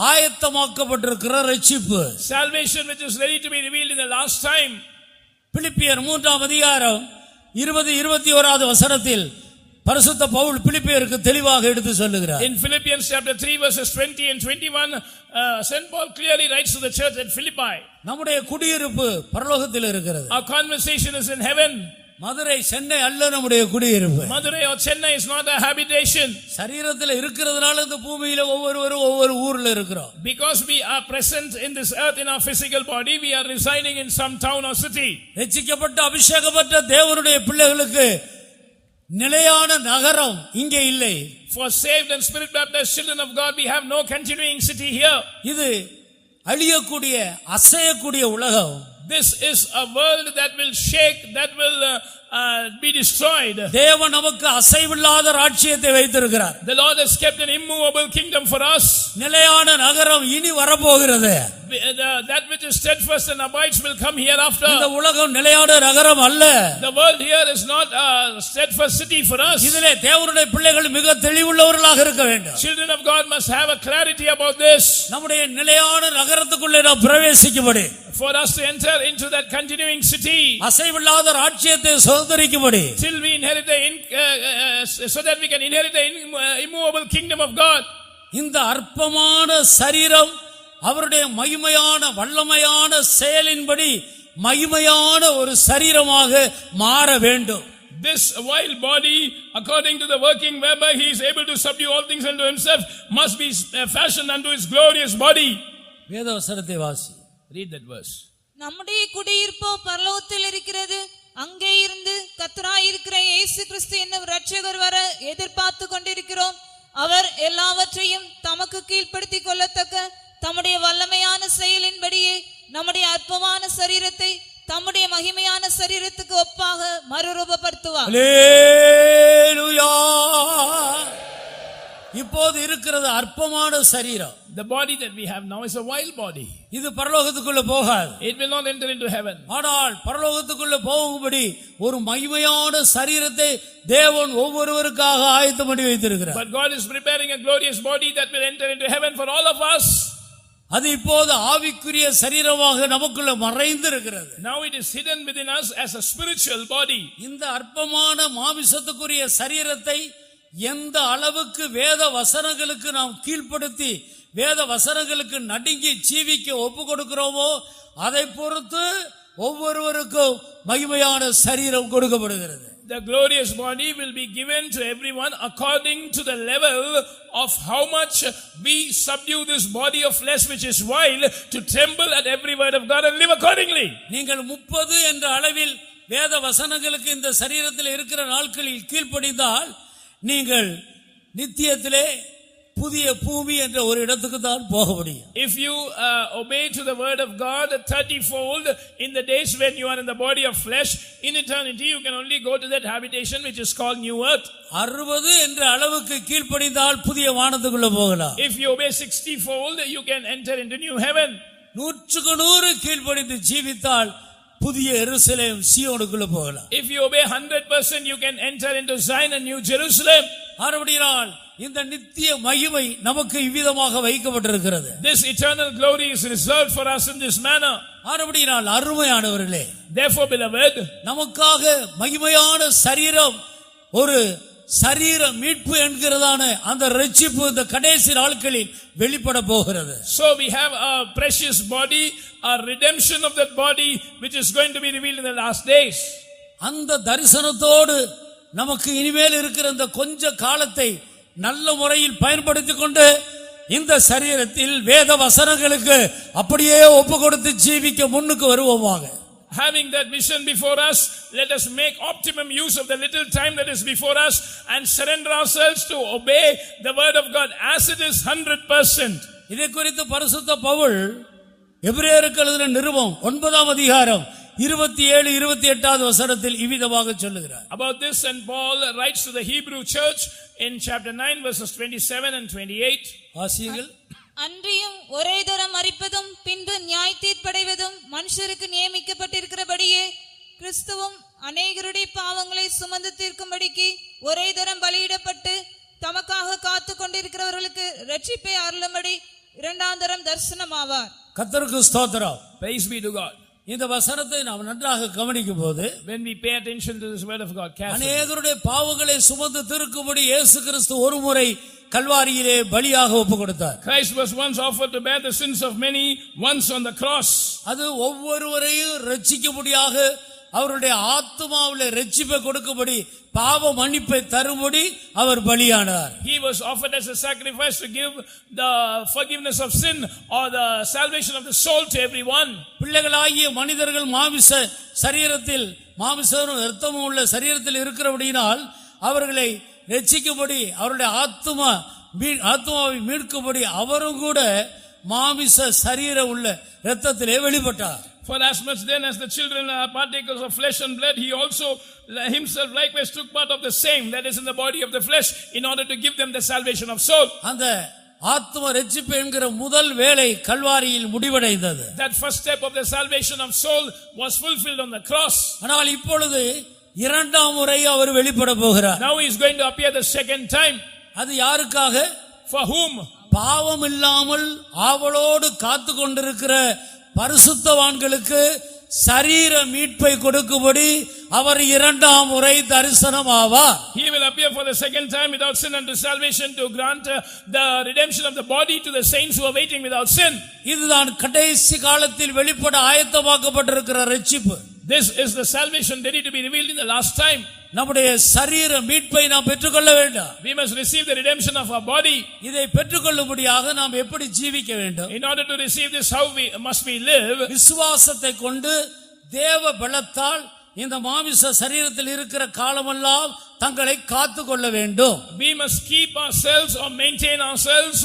ஆயத்தமாக்கப்பட்டிருக்கிற ரட்சிப்பு, Salvation which is ready to be revealed in the last time. பிலிப்பியர் 3ஆம் அதிகாரம் 20-21 வசனத்தில் பரிசுத்த பவுல் பிலிப்பியருக்கு தெளிவாக எடுத்து சொல்லுகிறார். In Philippians chapter 3 verses 20 and 21, Saint Paul clearly writes to the church at Philippi. நம்முடைய குடியிருப்பு பரலோகத்தில் இருக்கிறது. Our conversation is in heaven. Madurai Chennai அல்ல நம்முடைய குடியிருப்பு. Madurai or Chennai is not a habitation. சரீரத்தில் இருக்கிறதுனால இந்த பூமியில ஒவ்வொருவரும் ஒவ்வொரு ஊர்ல இருக்கிறோம். Because we are present in this earth in our physical body, we are residing in some town or city. ரட்சிக்கப்பட்ட அபிஷேகப்பட்ட தேவனுடைய பிள்ளைகளுக்கு நிலையான நகரம் இங்கே இல்லை. For saved and spirit baptized children of God, we have no continuing city here. இது அழியக்கூடிய அசையக்கூடிய உலகம். This is a world that will shake, that will be destroyed. தேவன் நமக்கு அசைவில்லாத ராஜ்யத்தை வைத்திருக்கிறார். The Lord has kept an immovable kingdom for us. நிலையான நகரம் இனி வரப்போகிறது. That which is steadfast and abides will come hereafter. இந்த உலகம் நிலையான நகரம் அல்ல. The world here is not a steadfast city for us. இதிலே தேவனுடைய பிள்ளைகள் மிக தெளிவுள்ளவர்களாக இருக்க வேண்டும். Children of God must have a clarity about this. நம்முடைய நிலையான நகரத்துக்குள்ளே நாம் பிரவேசிக்கும்படி, For us to enter into that continuing city, அசைவில்லாத ராஜ்யத்தை சுதந்தரிக்கும்படி, till we inherit so that we can inherit the immovable kingdom of God. இந்த அற்பமான சரீரம் அவருடைய மகிமையான வல்லமையான செயலின்படி மகிமையான ஒரு சரீரமாக மாற வேண்டும். This wild body, according to the working whereby he is able to subdue all things unto himself, must be fashioned unto his glorious body. வேதவசனத்தை வாசி. Read that verse. நம்முடைய குடியிருப்போ பரலோகத்தில் இருக்கிறது. அங்கே இருந்து கர்த்தராயிருக்கிற இயேசு கிறிஸ்து என்னும் இரட்சகர் வர எதிர்பார்த்து கொண்டிருக்கிறோம். அவர் எல்லாவற்றையும் தமக்கு கீழ்ப்படுத்திக் கொள்ளத்தக்க தம்முடைய வல்லமையான செயலின்படியே நம்முடைய அற்பமான சரீரத்தை தம்முடைய மகிமையான சரீரத்துக்கு ஒப்பாக மறுரூபப்படுத்துவார். அல்லேலூயா. இப்போது இருக்கிறது அற்பமான சரீரம். The body that we have now is a wild body. இது பரலோகத்துக்குள்ள போகாது. It will not enter into heaven. ஆனால் பரலோகத்துக்குள்ள போகும்படி ஒரு மகிமையான சரீரத்தை தேவன் ஒவ்வொருவருக்காக ஆயத்தம் பண்ணி வைத்திருக்கிறார். But God is preparing a glorious body that will enter into heaven for all of us. அது இப்போது ஆவிக்குரிய சரீரமாக நமக்குள்ள மறைந்து இருக்கிறது. Now it is hidden within us as a spiritual body. இந்த அற்பமான மாமிசத்துக்குரிய சரீரத்தை எந்த அளவுக்கு வேத வசனங்களுக்கு நாம் கீழ்ப்படுத்தி வேத வசனங்களுக்கு நடுங்கி ஜீவிக்க ஒப்பு கொடுக்கிறோமோ அதை பொறுத்து ஒவ்வொருவருக்கும் மகிமையான சரீரம் கொடுக்கப்படுகிறது. The glorious body will be given to everyone according to the level of how much we subdue this body of flesh which is wild to tremble at every word of God and live accordingly. நீங்கள் 30 என்ற அளவில் வேத வசனங்களுக்கு இந்த சரீரத்தில் இருக்கிற நாட்களில் கீழ்ப்படிந்தால் நீங்கள் நித்தியத்திலே புதிய பூமி என்ற ஒரு இடத்துக்கு தான் போக முடியும். If you obey to the word of God 30-fold in the days when you are in the body of flesh, in eternity you can only go to that habitation which is called new earth. 60 என்ற அளவுக்கு கீழ்ப்படிந்தால் புதிய வானத்துக்குள்ள போகலாம். If you obey 60-fold you can enter into new heaven. 100 கீழ்ப்படிந்து ஜீவித்தால் புதிய எருசலேம் சீயோனுக்குள்ள போகலாம். If you obey 100% you can enter into Zion and New Jerusalem. ஆனபடியால் இந்த நித்திய மகிமை நமக்கு இவ்விதமாக வைக்கப்பட்டிருக்கிறது. This eternal glory is reserved for us in this manner. ஆனபடியால் அருமையானவர்களே, Therefore beloved, நமக்காக மகிமையான சரீரம், ஒரு சரீர மீட்பு என்கிறதான அந்த ரட்சிப்பு இந்த கடைசி நாட்களில் வெளிப்பட போகிறது. So we have a precious body, a redemption of that body which is going to be revealed in the last days. அந்த தரிசனத்தோடு நமக்கு இனிமேல் இருக்கிற இந்த கொஞ்ச காலத்தை நல்ல முறையில் பயன்படுத்திக் கொண்டு இந்த சரீரத்தில் வேத வசனங்களுக்கு அப்படியே ஒப்பு கொடுத்து ஜீவிக்க முன்னுக்கு வருவோமாக. having that vision before us, let us make optimum use of the little time that is before us and surrender ourselves to obey the word of God as it is 100%. இதை குறித்து பரிசுத்த பவுல் எபிரேயருக்கு எழுதின நிருபம் 9ஆம் அதிகாரம் 27-28 வசனத்தில் இவ்விதமாக சொல்லுகிறார். About this, and Paul writes to the Hebrew church in chapter 9 verses 27 and 28. வாசியுங்கள். அன்றியும் ஒரே தரம் மரிப்பதும் பின்பு நியாய தீர்ப்படைவதும் மனுஷருக்கு நியமிக்கப்பட்டிருக்கிறபடியே கிறிஸ்துவும் அநேகருடைய பாவங்களை சுமந்து தீர்க்கும்படிக்கு ஒரே தரம் பலியிடப்பட்டு தமக்காக காத்து கொண்டிருக்கிறவர்களுக்கு இரட்சிப்பை அருளும்படி இரண்டாம் தரம் தரிசனமாவார். கர்த்தருக்கு ஸ்தோத்திரம். Praise be to God. இந்த வசனத்தை நாம் நன்றாக கவனிக்கும் போது, when we pay attention to this word of God carefully, அநேகருடைய பாவங்களை சுமந்து தீர்க்கும்படி இயேசு கிறிஸ்து ஒருமுறை கல்வாரியிலே பலியாக ஒப்பு கொடுத்தார். Christ was once offered to bear the sins of many, once on the cross. அது ஒவ்வொருவரையும் ரட்சிக்கும்படியாக, அவருடைய ஆத்துமாவிலே ரட்சிப்பை கொடுக்கும்படி, பாவ மன்னிப்பை தரும்படி அவர் பலியானார். He was offered as a sacrifice to give the forgiveness of sin or the salvation of the soul to everyone. பிள்ளைகளாகிய மனிதர்கள் மாமிச சரீரத்தில், மாமிசமும் இரத்தமும் உள்ள சரீரத்தில் இருக்கிறபடியினால் அவர்களை ரட்சிக்கும்படி, அவருடைய ஆத்துமாவை மீட்கும்படி அவரும் கூட மாமிச சரீரம் உள்ள இரத்தத்திலே வெளிப்பட்டார். For as much then as the children are partakers of flesh and blood, he also himself likewise took part of the same, that is in the body of the flesh, in order to give them the salvation of soul. அந்த ஆத்தும ரட்சிப்பு என்கிற முதல் வேலை கல்வாரியில் முடிவடைந்தது. That first step of the salvation of soul was fulfilled on the cross. ஆனால் இப்பொழுது இரண்டாம் முறை அவர் வெளிப்பட போகிறார். Now he is going to appear the second time. அது யாருக்காக? For whom? பாவம் இல்லாமல் ஆவலோடு காத்து கொண்டிருக்கிற பரிசுத்தவான்களுக்கு சரீர மீட்பை கொடுக்கும்படி அவர் இரண்டாம் முறை தரிசனமாவார். He will appear for the second time without sin unto salvation, to grant the redemption of the body to the saints who are waiting without sin. இதுதான் கடைசி காலத்தில் வெளிப்பட ஆயத்தமாக்கப்பட்டிருக்கிற ரட்சிப்பு. This is the salvation ready to be revealed in the last time. நம்முடைய சரீர மீட்பை நாம் பெற்றுக்கொள்ள வேண்டும். We must receive the redemption of our body. இதை பெற்றுக்கொள்ளும்படியாக நாம் எப்படி ஜீவிக்க வேண்டும்? In order to receive this, how must we live? விசுவாசத்தை கொண்டு தேவ பலத்தால் இந்த மாமிச சரீரத்தில் இருக்கிற காலமெல்லாம் தங்களை காத்துக் கொள்ள வேண்டும். We must keep ourselves or maintain ourselves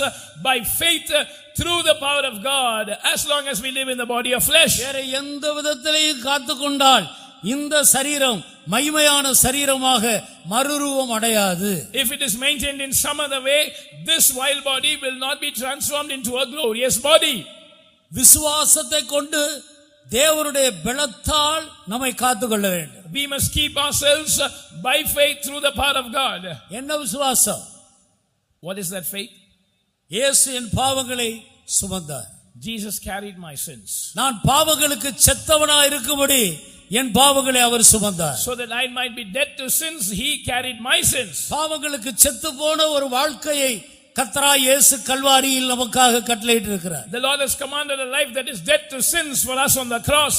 by faith through the power of God as long as we live in the body of flesh. வேற எந்த விதத்திலேயும் காத்துக்கொண்டால் இந்த சரீரம் மகிமையான சரீரமாக மறுரூபம் அடையாது. If it is maintained in some other way, this vile body will not be transformed into a glorious body. விசுவாசத்தை கொண்டு தேவனுடைய பலத்தால் நம்மை காத்துக்கொள்ள வேண்டும். We must keep ourselves by faith through the power of God. என்ன விசுவாசம்? What is that faith? இயேசு என் பாவங்களை சுமந்தார். Jesus carried my sins. நான் பாவங்களுக்கு செத்தவனாய் இருக்கும்படி என் பாவங்களை அவர் சுமந்தார். So that I might be dead to sins, he carried my sins. பாவங்களுக்கு செத்து போன ஒரு வாழ்க்கையை கர்த்தராகிய இயேசு கல்வாரியில் நமக்காக கட்டளையிட்டிருக்கிறார். The Lord has commanded a life that is dead to sins for us on the cross.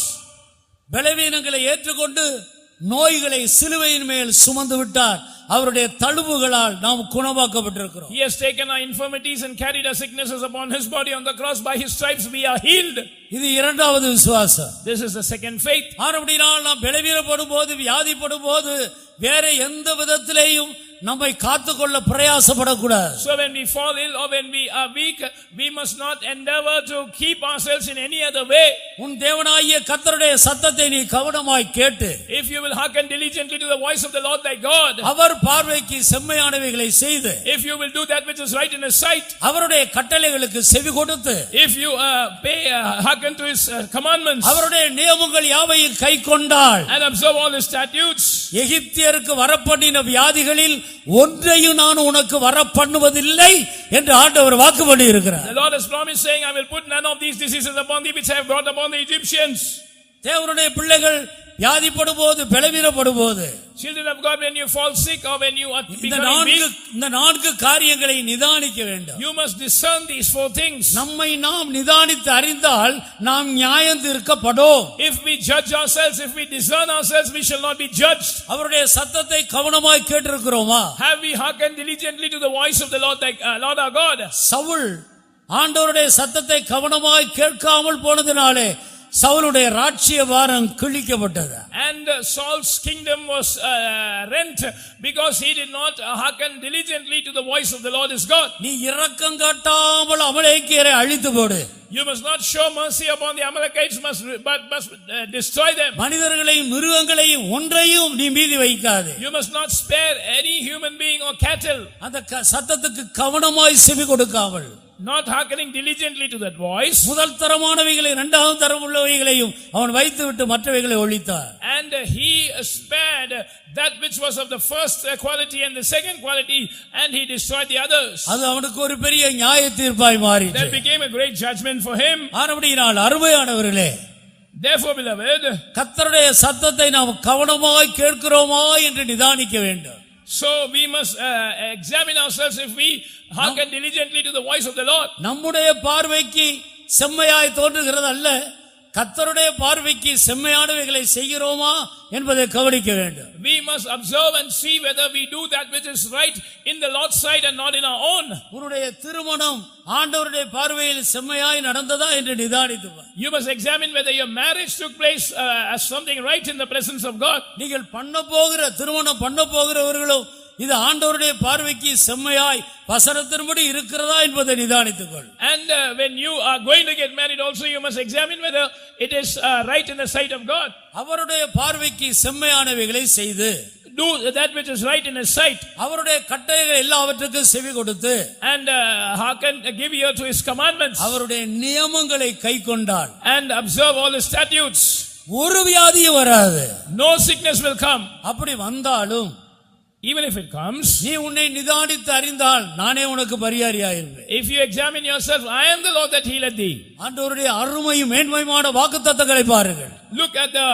பலவீனங்களை ஏற்றுக்கொண்டு நோய்களை சிலுவையின் மேல் சுமந்து விட்டார். அவருடைய தழும்புகளால் நாம் குணமாக்கப்பட்டிருக்கிறோம். He has taken our infirmities and carried our sicknesses upon his body on the cross. By his stripes we are healed. இது இரண்டாவது விசுவாசம். This is the second faith. ஆனபடியால் நாம் பலவீனப்படும் போது, வியாதிப்படும் போது வேற எந்த விதத்திலேயும் நம்மை காத்துக்கொள்ள பிரயாசப்படக்கூடாது. So when we fall ill or when we are weak, we must not endeavor to keep ourselves in any other way. உன் தேவனாகிய கர்த்தருடைய சத்தத்தை நீ கவனமாய் கேட்டு, If you will hearken diligently to the voice of the Lord thy God, அவர் பார்வைக்கு செம்மையானவைகளை செய்து, if you will do that which is right in his sight, அவருடைய கட்டளைகளுக்கு செவி கொடுத்து, if you hearken to his commandments, அவருடைய நியமங்கள் யாவையும் கைக்கொண்டால், and observe all his statutes, எகிப்தியருக்கு வரப்பண்ணின வியாதிகளில் ஒன்றையும் நான் உனக்கு வரப்பண்ணுவதில்லை என்று ஆண்டவர் வாக்கு பண்ணி இருக்கிறார். The Lord has promised, saying, I will put none of these diseases upon thee which I have brought upon the Egyptians. தேவனுடைய பிள்ளைகள் வியாதிப்படும் போது, பலவீனப்படும் போது, Children of God, when you fall sick or when you are becoming weak, இந்த நான்கு காரியங்களை நிதானிக்க வேண்டும். you must discern these four things. நம்மை நாம் நிதானித்து அறிந்தால் நாம் நியாயம் தீர்க்கப்படும். If we judge ourselves, if we discern ourselves, we shall not be judged. அவருடைய சத்தத்தை கவனமாய் கேட்டிருக்கிறோமா? Have we hearkened diligently to the voice of the Lord our God? Saul ஆண்டவருடைய சத்தத்தை கவனமாய் கேட்காமல் போனதினாலே சவுலுடைய ராஜ்யபாரம் கிழிக்கப்பட்டது. And Saul's kingdom was rent because he did not hearken diligently to the voice of the Lord his God. நீ இரக்கம் காட்டாமல் அமலேக்கியரை அழித்து போடு. You must not show mercy upon the Amalekites, but must destroy them. மனிதர்களையும் மிருகங்களையும் ஒன்றையும் நீ மீதி வைக்காதே. You must not spare any human being or cattle. அந்த சத்தத்துக்கு கவனமாய் செவி கொடுக்காமல், not hearkening diligently to that voice. முதல் தரமானவைகளை இரண்டாவது தரம் உள்ளவைகளையும் அவன் வைத்துவிட்டு மற்றவைகளை ஒழித்தார். And he spared that which was of the first quality and the second quality, and he destroyed the others. அது அவனுக்கு ஒரு பெரிய நியாய தீர்ப்பாய் மாறிற்று. That became a great judgment for him. ஆனபடியால் அருமையானவர்களே, Therefore, beloved, கர்த்தருடைய சத்தத்தை நாம் கவனமாய் கேட்கிறோமா என்று நிதானிக்க வேண்டும். so we must examine ourselves if we hearken diligently to the voice of the Lord. நம்முடைய பார்வைக்கு செம்மையாய் தோன்றுகிறது அல்ல, கர்த்தருடைய பார்வைக்கு செம்மையானவைகளை செய்கிறோமா என்பதை கவனிக்க வேண்டும். We must observe and see whether we do that which is right in the Lord's sight and not in our own. உன்னுடைய திருமணம் ஆண்டவருடைய பார்வையில் செம்மையாய் நடந்ததா என்று நிதானித்து பார். You must examine whether your marriage took place as something right in the presence of God. நீங்கள் திருமணம் பண்ண போகிறவர்களும் இது ஆண்டவருடைய பார்வைக்கு செம்மையாய் வசனத்தின்படி இருக்கிறதா என்பதை நிதானித்துக்கொள். And when you are going to get married also, you must examine whether it is right in the sight of God. அவருடைய பார்வைக்கு செம்மையானவைகளை செய்து, do that which is right in his sight. அவருடைய கட்டளைகள் எல்லாவற்றுக்கும் செவி கொடுத்து, and hearken, give ear to his commandments. அவருடைய நியமங்களை கைக்கொண்டால், and observe all his statutes, ஒரு வியாதியும் வராது. no sickness will come. அப்படி வந்தாலும், even if it comes, நீ உன்னை நிதானித்து அறிந்தால் நானே உனக்கு பரிகாரியாயிருப்பேன். if you examine yourself, I am the Lord that healeth thee. ஆண்டவருடைய அருமையும் மேன்மையான வாக்குத்தத்தங்களை பாருங்கள். Look at the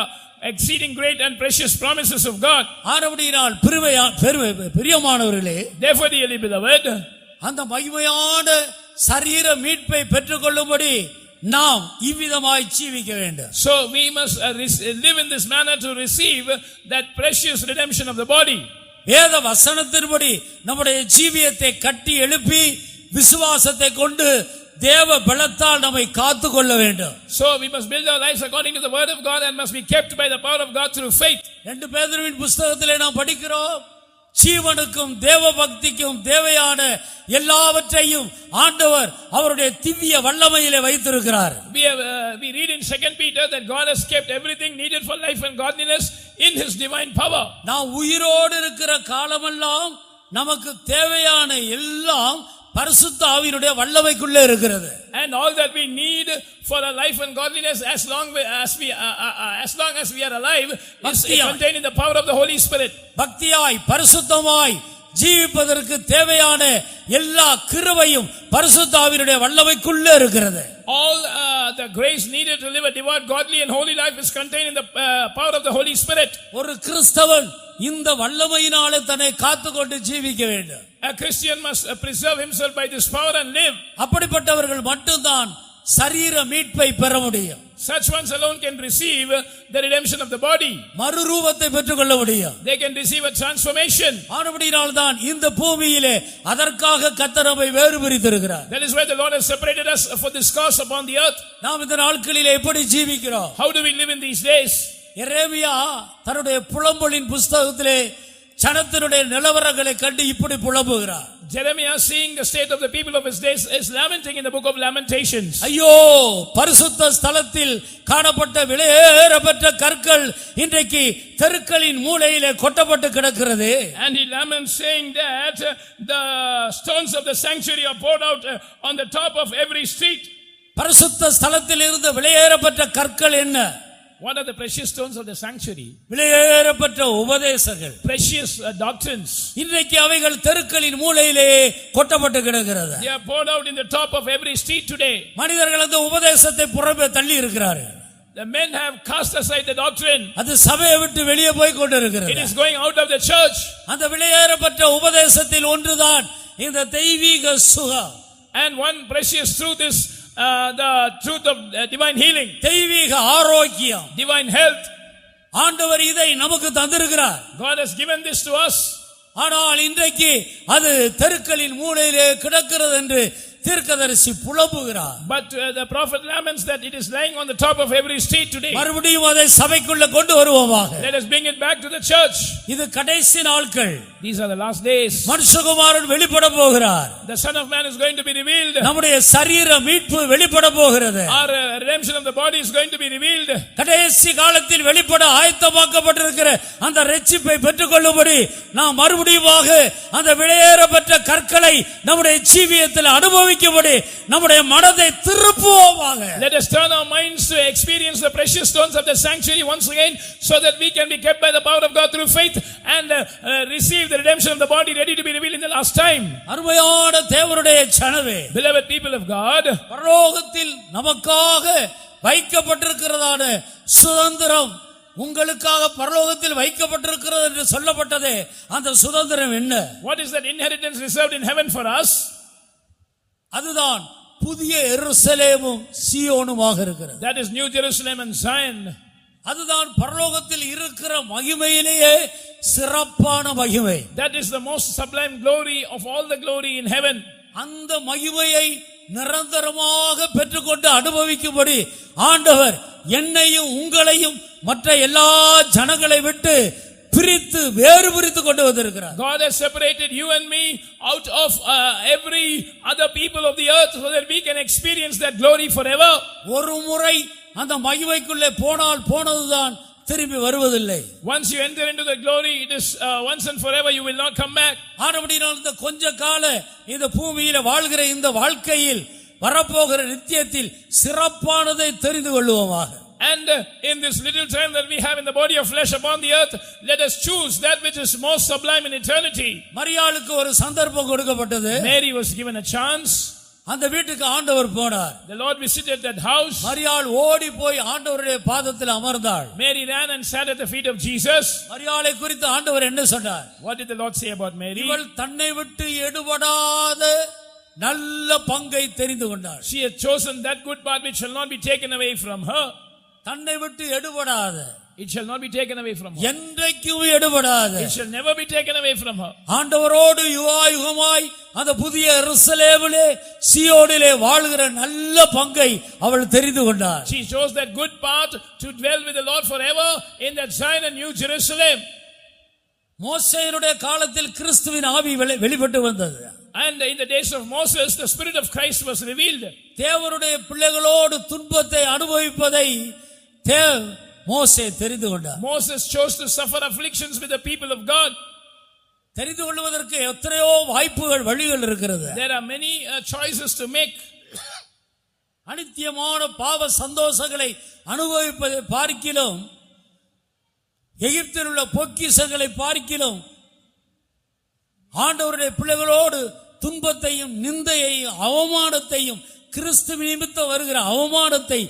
exceeding great and precious promises of God. ஆனபடியால் பிரியமானவர்களே, therefore dearly beloved, அந்த மகிமையான சரீர மீட்பை பெற்றுக்கொள்ளும்படி நாம் இவ்விதமாய் ஜீவிக்க வேண்டும். so we must live in this manner to receive that precious redemption of the body. வேத வசனத்தின்படி நம்முடைய ஜீவியத்தை கட்டி எழுப்பி விசுவாசத்தை கொண்டு தேவ பலத்தால் நம்மை காத்துக்கொள்ள வேண்டும். so we must build our lives according to the word of God and must be kept by the power of God through faith. 2 பேதுருவின் புத்தகத்திலே நாம் படிக்கிறோம், ஜீவனுக்கும் தேவ பக்திக்கும் தேவையான எல்லாவற்றையும் ஆண்டவர் அவருடைய திவ்ய வல்லமையிலே வைத்திருக்கிறார். We read in 2 Peter that God has kept everything needed for life and godliness in his divine power. நாம் உயிரோடு இருக்கிற காலமெல்லாம் நமக்கு தேவையான எல்லாம் பரிசுத்த ஆவியினுடைய வல்லமைக்குள்ளே இருக்கிறது. and all that we need for a life and godliness as long as we are alive is contained in the power of the Holy Spirit. பக்தியாய் பரிசுத்தமாய் ஜீவிப்பதற்கு தேவையான எல்லா கிருபையும் பரிசுத்த ஆவியினுடைய வல்லமைக்குள்ளே இருக்கிறது. all the grace needed to live a devout, godly and holy life is contained in the power of the Holy Spirit. ஒரு கிறிஸ்தவன் இந்த வல்லமையினாலே தன்னை காத்துக்கொண்டு ஜீவிக்க வேண்டும். a Christian must preserve himself by this power and live. அப்படிப்பட்டவர்கள் மட்டும்தான் சரீர மீட்பை பெற முடியும். such ones alone can receive the redemption of the body. மறுரூபத்தை பெற்றுக்கொள்ள முடியும். they can receive a transformation. ஆனபடியால் தான் இந்த பூமியிலே அதற்காக கர்த்தர் நம்மை வேறு பிரித்திருக்கிறார். that is why the Lord has separated us for this cause upon the earth. நாம் இந்த நாட்களிலே எப்படி ஜீவிக்கிறோம்? how do we live in these days? எரேமியா தன்னுடைய புலம்பலின் புத்தகத்திலே ஜனத்தினுடைய நிலவரங்களை கண்டு இப்படி புலம்புகிறார். Jeremiah, seeing the state of the people of his days, is lamenting in the book of Lamentations. ஐயோ, பரிசுத்த ஸ்தலத்தில் காணப்பட்ட விலையேறப்பட்ட கற்கள் இன்றைக்கு தெருக்களின் மூலையிலே கொட்டப்பட்டு கிடக்கிறது. and he laments saying that the stones of the sanctuary are poured out on the top of every street. பரிசுத்த ஸ்தலத்தில் இருந்து விலையேறப்பட்ட கற்கள் என்ன? what are the precious stones of the sanctuary? விலையேறப்பட்ட உபதேசங்கள், precious doctrines. இன்றைக்கு அவைகள் தெருக்களின் மூலையிலே கொட்டப்பட்டு கிடக்கிறது. they are poured out in the top of every street today. மனிதர்கள் அந்த உபதேசத்தை புறம்பே தள்ளி இருக்கிறார்கள். the men have cast aside the doctrine. அது சபையை விட்டு வெளியே போய் கொண்டிருக்கிறது. it is going out of the church. அந்த விலையேறப்பட்ட உபதேசத்தில் ஒன்றுதான் இந்த தெய்வீக சுகம். and one precious truth is the truth of divine healing, தெய்வீக ஆரோக்கியம், divine health. ஆண்டவர் இதை நமக்கு தந்திருக்கிறார். God has given this to us. ஆனால் இன்றைக்கு அது தெருக்களின் மூலையிலே கிடக்கிறது என்று தீர்க்கதரிசி புலம்புகிறார். But the prophet laments that it is lying on the top of every street today. மறுபடியும் அதை சபைக்குள்ள கொண்டு வருவோமாக. Let us bring it back to the church. இது கடைசி நாட்கள். These are the last days. மனுஷகுமாரன் வெளிப்பட போகிறார். The Son of Man is going to be revealed. நம்முடைய சரீர மீட்பு வெளிப்பட போகிறது. Our redemption of the body is going to be revealed. கடைசி காலத்தில் வெளிப்பட ஆயத்தமாக்கப்பட்டிருக்கிற அந்த இரட்சிப்பை பெற்றுக்கொள்ளும்படி நாம் மறுபடியுமாக அந்த விலையேறப்பட்ட கற்களை நம்முடைய ஜீவியத்தில் அனுபவிக்கும்படி நம்முடைய மனதை திருப்புவோமாக. Let us turn our minds to experience the precious stones of the sanctuary once again, so that we can be kept by the power of God through faith and receive the redemption of the body ready to be revealed in the last time. அருமையான தேவனுடைய ஜனமே, Beloved people of God, பரலோகத்தில் நமக்காக வைக்கப்பட்டிருக்கிறதான சுதந்திரம் உங்களுக்காக பரலோகத்தில் வைக்கப்பட்டிருக்கிறது என்று சொல்லப்பட்டதே, அந்த சுதந்திரம் என்ன? what is that inheritance reserved in heaven for us? அதுதான் புதிய எருசலேமும் சீயோனுமாக இருக்கிறது. That is New Jerusalem and Zion. அதுதான் பரலோகத்தில் இருக்கிற மகிமையிலேயே சிறப்பான மகிமை. That is the most sublime glory of all the glory in heaven. அந்த மகிமையை நிரந்தரமாக பெற்றுக்கொண்டு அனுபவிக்கும்படி ஆண்டவர் என்னையும் உங்களையும் மற்ற எல்லா ஜனங்களை விட்டு பிரித்து வேறு பிரித்து கொண்டு வந்திருக்கிறார். God has separated you and me out of every other people of the earth, so that we can experience that glory forever. ஒரு முறை அந்த மகிமைக்குள்ளே போனால் போனதுதான், திரும்பி வருவதில்லை. Once you enter into the glory, it is once and forever, you will not come back. ஆனபடியால் இந்த கொஞ்ச கால இந்த பூமியில வாழ்கிற இந்த வாழ்க்கையில் வரப்போகிற நித்தியத்தில் சிறப்பானதை தெரிந்து கொள்வோமாக. And in this little time that we have in the body of flesh upon the earth, let us choose that which is most sublime in eternity. மரியாளுக்கு ஒரு சந்தர்ப்பம் கொடுக்கப்பட்டது. Mary was given a chance. அந்த வீட்டுக்கு ஆண்டவர் போனார். The Lord visited that house. மரியாள் ஓடி போய் ஆண்டவருடைய பாதத்தில் அமர்ந்தாள். Mary ran and sat at the feet of Jesus. மரியாளை குறித்து ஆண்டவர் என்ன சொன்னார்? What did the Lord say about Mary? இவள் தன்னை விட்டு எடுபடாத நல்ல பங்கை தெரிந்து கொண்டாள். She has chosen that good part which shall not be taken away from her. தன்னை விட்டு எடுபடாத, it shall not be taken away from her. என்றைக்கும் எடுபடாத, it shall never be taken away from her. ஆண்டவரோடு யுகாயுகமாய் அந்த புதிய எருசலேமிலே சீயோனிலே வாழ்கிற நல்ல பங்கை அவள் தெரிந்து கொண்டாள். She chose that good part to dwell with the Lord forever in that Zion and New Jerusalem. மோசேயினுடைய காலத்தில் கிறிஸ்துவின் ஆவி வெளிப்பட்டு வந்தது. And in the days of Moses, the Spirit of Christ was revealed. தேவனுடைய பிள்ளைகளோடு துன்பத்தை அனுபவிப்பதை மோசே தெரிந்து கொண்டார். Moses chose to suffer afflictions with the people of God. தெரிந்து கொள்வதற்கு எத்தனையோ வாய்ப்புகள், வழிகள் இருக்கிறது. There are many choices to make. அனித்தியமான பாவ சந்தோஷங்களை அனுபவிப்பதை பார்க்கிலும், எகிப்தில் உள்ள பொக்கிஷங்களை பார்க்கிலும், ஆண்டவருடைய பிள்ளைகளோடு துன்பத்தையும் நிந்தையையும் அவமானத்தையும், கிறிஸ்து நிமித்தம் வருகிற அவமானத்தை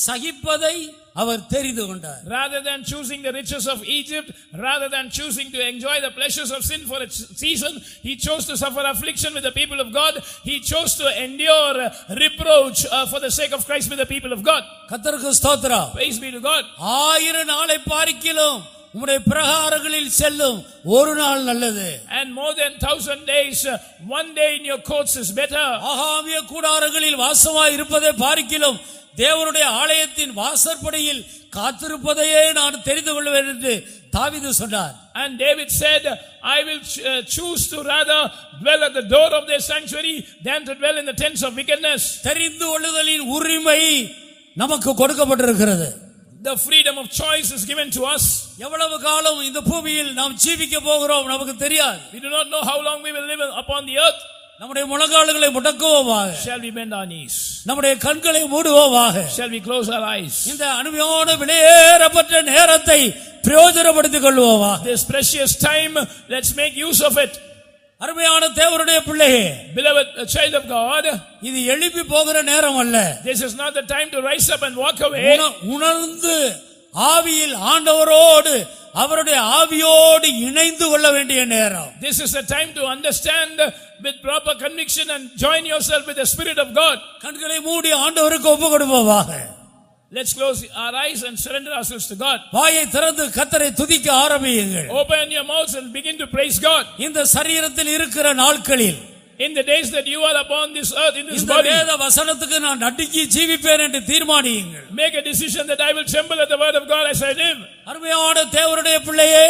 சகிப்பதை அவர் தெரிந்து கொண்டார். Rather than choosing the riches of Egypt, rather than choosing to enjoy the pleasures of sin for a season, he chose to suffer affliction with the people of God. He chose to endure reproach for the sake of Christ with the people of God. கர்த்தருக்கு ஸ்தோத்திரம். Praise be to God. 1000 நாளை பார்க்கிலும் உம்முடைய பிரகாரங்களில் செல்லும் ஒரு நாள் நல்லது. And more than 1000 days, one day in your courts is better. ஆகாமிய கூடாரங்களில் வாசமாய் இருப்பதை பார்க்கிலும் தேவனுடைய ஆலயத்தின் வாசற்படியில் காத்திருப்பதையே நான் தெரிந்து கொள்வேன் என்று தாவீது சொன்னார். And David said, I will choose to rather dwell at the door of their sanctuary than to dwell in the tents of wickedness. தெரிந்து கொள்ளுதலின் உரிமை நமக்கு கொடுக்கப்பட்டிருக்கிறது. The freedom of choice is given to us. எவ்வளவு காலம் இந்த பூமியில் நாம் ஜீவிக்க போகிறோம் நமக்கு தெரியாது. We do not know how long we will live upon the earth. நம்முடைய முழங்கால்களை முடக்குவோமாக. Shall we bend our knees? நம்முடைய கண்களை மூடுவோமாக. Shall we close our eyes? இந்த அனுபவமான விலையேறப்பட்ட நேரத்தை பிரயோஜனப்படுத்திக் கொள்வோமாக. This precious time, let's make use of it. அருமையான தேவனுடைய பிள்ளையே, Beloved child of God, இது எழுப்பி போகிற நேரம் அல்ல. this is not the time to rise up and walk away. உணர்ந்து ஆவியில் ஆண்டவரோடு அவருடைய ஆவியோடு இணைந்து கொள்ள வேண்டிய நேரம். This is the time to understand with proper conviction and join yourself with the Spirit of God. கண்களை மூடி ஆண்டவருக்கு ஒப்பு கொடுப்போமாக. Let's close our eyes and surrender ourselves to God. வாயை திறந்து கர்த்தரை துதிக்க ஆரம்பியுங்கள். Open your mouths and begin to praise God. இந்த சரீரத்தில் இருக்கிற நாட்களில், in the days that you are upon this earth, in this இந்த body, வேத வசனத்துக்கு நான் நடுங்கி ஜீவிப்பேன் என்று தீர்மானியுங்கள். make a decision that I will tremble at the word of God as I live. அருமையான தேவனுடைய பிள்ளையே,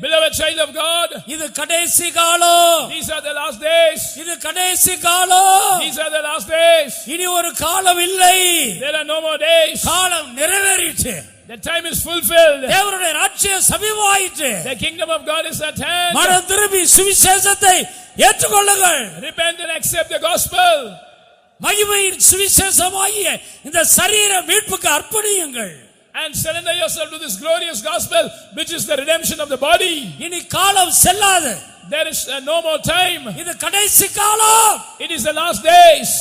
Beloved child of God, இது கடைசி காலம். these are the last days. இது கடைசி காலம். These are the last days. இனி ஒரு காலம் இல்லை. There are no more days. காலம் நிறைவேறிற்று. The time is fulfilled. தேவனுடைய ராஜ்யம் சமீபமாயிற்று. The kingdom of God is at hand. மனம் திரும்பி சுவிசேஷத்தை ஏற்றுக்கொள்ளுங்கள். Repent and accept the gospel. மகிமையின் சுவிசேஷமாகிய இந்த சரீர மீட்புக்கு அர்ப்பணியுங்கள். And surrender yourself to this glorious gospel, which is the redemption of the body. இனி காலம் செல்லாது. There is no more time. இது கடைசி காலம். It is the last days.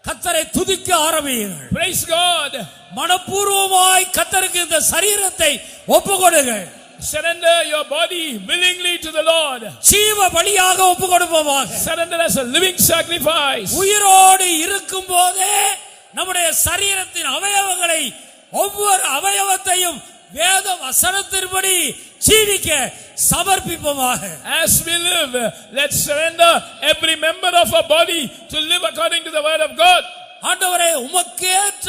கர்த்தரை துதிக்க ஆரம்பியுங்கள். Praise God. மனப்பூர்வமாய் கர்த்தருக்கு இந்த சரீரத்தை ஒப்புக்கொடுங்கள். Surrender your body willingly to the Lord. ஜீவ பலியாக ஒப்புக்கொடுப்போமாக. Surrender as a living sacrifice. உயிரோடு இருக்கும் போதே நம்முடைய சரீரத்தின் அவயவங்களை ஒவ்வொரு அவயவத்தையும் வேத வசனத்தின்படி ஜீவிக்க சமர்ப்பிப்போமாக. As we live, let's surrender every member of our body to live according to the word of God. ஆண்டவரே, உமக்கேற்ற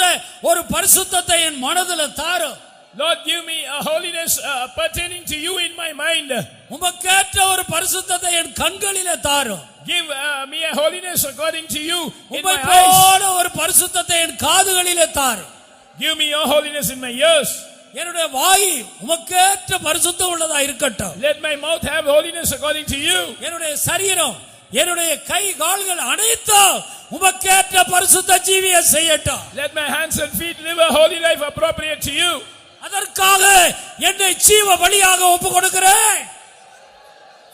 ஒரு பரிசுத்தத்தை என் மனதில் தாரும். Lord, give me a holiness pertaining to you in my mind. உமக்கேற்ற ஒரு பரிசுத்தத்தை என் கண்களிலே தாரும். Give me a holiness according to you in உம்மை my eyes. போல ஒரு பரிசுத்தத்தை என் காதுகளிலே தாரும். Give me your holiness in my ears. என்னுடைய வாய் உமக்கேற்ற பரிசுத்தம் உள்ளதா இருக்கட்டும். Let my mouth have holiness according to you. என்னுடைய சரீரம், என்னுடைய கை கால்கள் அனைத்தும் உமக்கேற்ற பரிசுத்த ஜீவிய செய்யட்டும். Let my hands and feet live a holy life appropriate to you. அதற்காக என்னை ஜீவ பலியாக ஒப்புக்கொடுக்கிறேன்.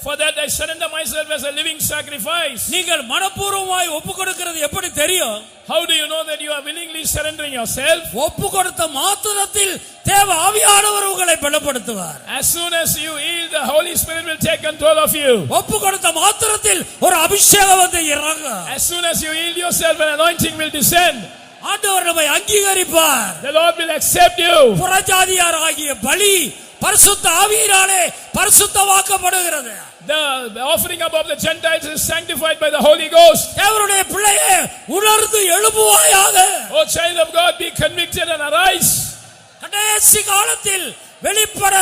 For that I surrender myself as a living sacrifice. நீங்கள் மனப்பூர்வமாய் ஒப்புக்கொடுக்கிறது எப்படி தெரியும்? How do you know that you are willingly surrendering yourself? ஒப்புக்கொடுத்த மாத்திரத்தில் தேவ ஆவியானவர் உங்களை பலப்படுத்துவார். As soon as you yield, the Holy Spirit will take control of you. ஒப்புக்கொடுத்த மாத்திரத்தில் ஒரு அபிஷேகம் வந்து இறங்கும். As soon as you yield yourself, an anointing will descend. ஆண்டவர் நம்மை அங்கீகரிப்பார். The Lord will accept you. புறஜாதியாராகிய பலி பரிசுத்த ஆவியினாலே பரிசுத்தமாக்கப்படுகிறது. The offering above the Gentiles is sanctified by the Holy Ghost. தேவனுடைய பிள்ளையே, உணர்ந்து எழும்புவாயாக. O child of God, be convicted and arise. கடைசி காலத்தில் வெளிப்பட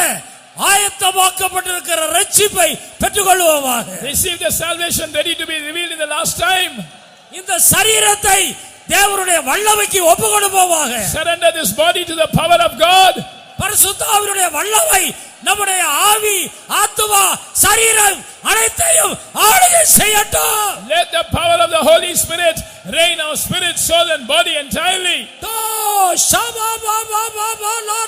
ஆயத்தமாக்கப்பட்டிருக்கிற ரட்சிப்பை பெற்றுக்கொள்வோமாக. Receive the salvation ready to be revealed in the last time. இந்த சரீரத்தை தேவனுடைய வல்லமைக்கு ஒப்புக்கொடுப்போமாக. Surrender this body to the power of God. பரிசுத்த ஆவியுடைய வல்லமை நம்முடைய ஆவி, ஆத்துமா, சரீரம் அனைத்தையும் ஆளுகை செய்யட்டும். Let the power of the Holy Spirit reign our spirit, soul and body entirely. தோ ஷபா பா பா பா பா லா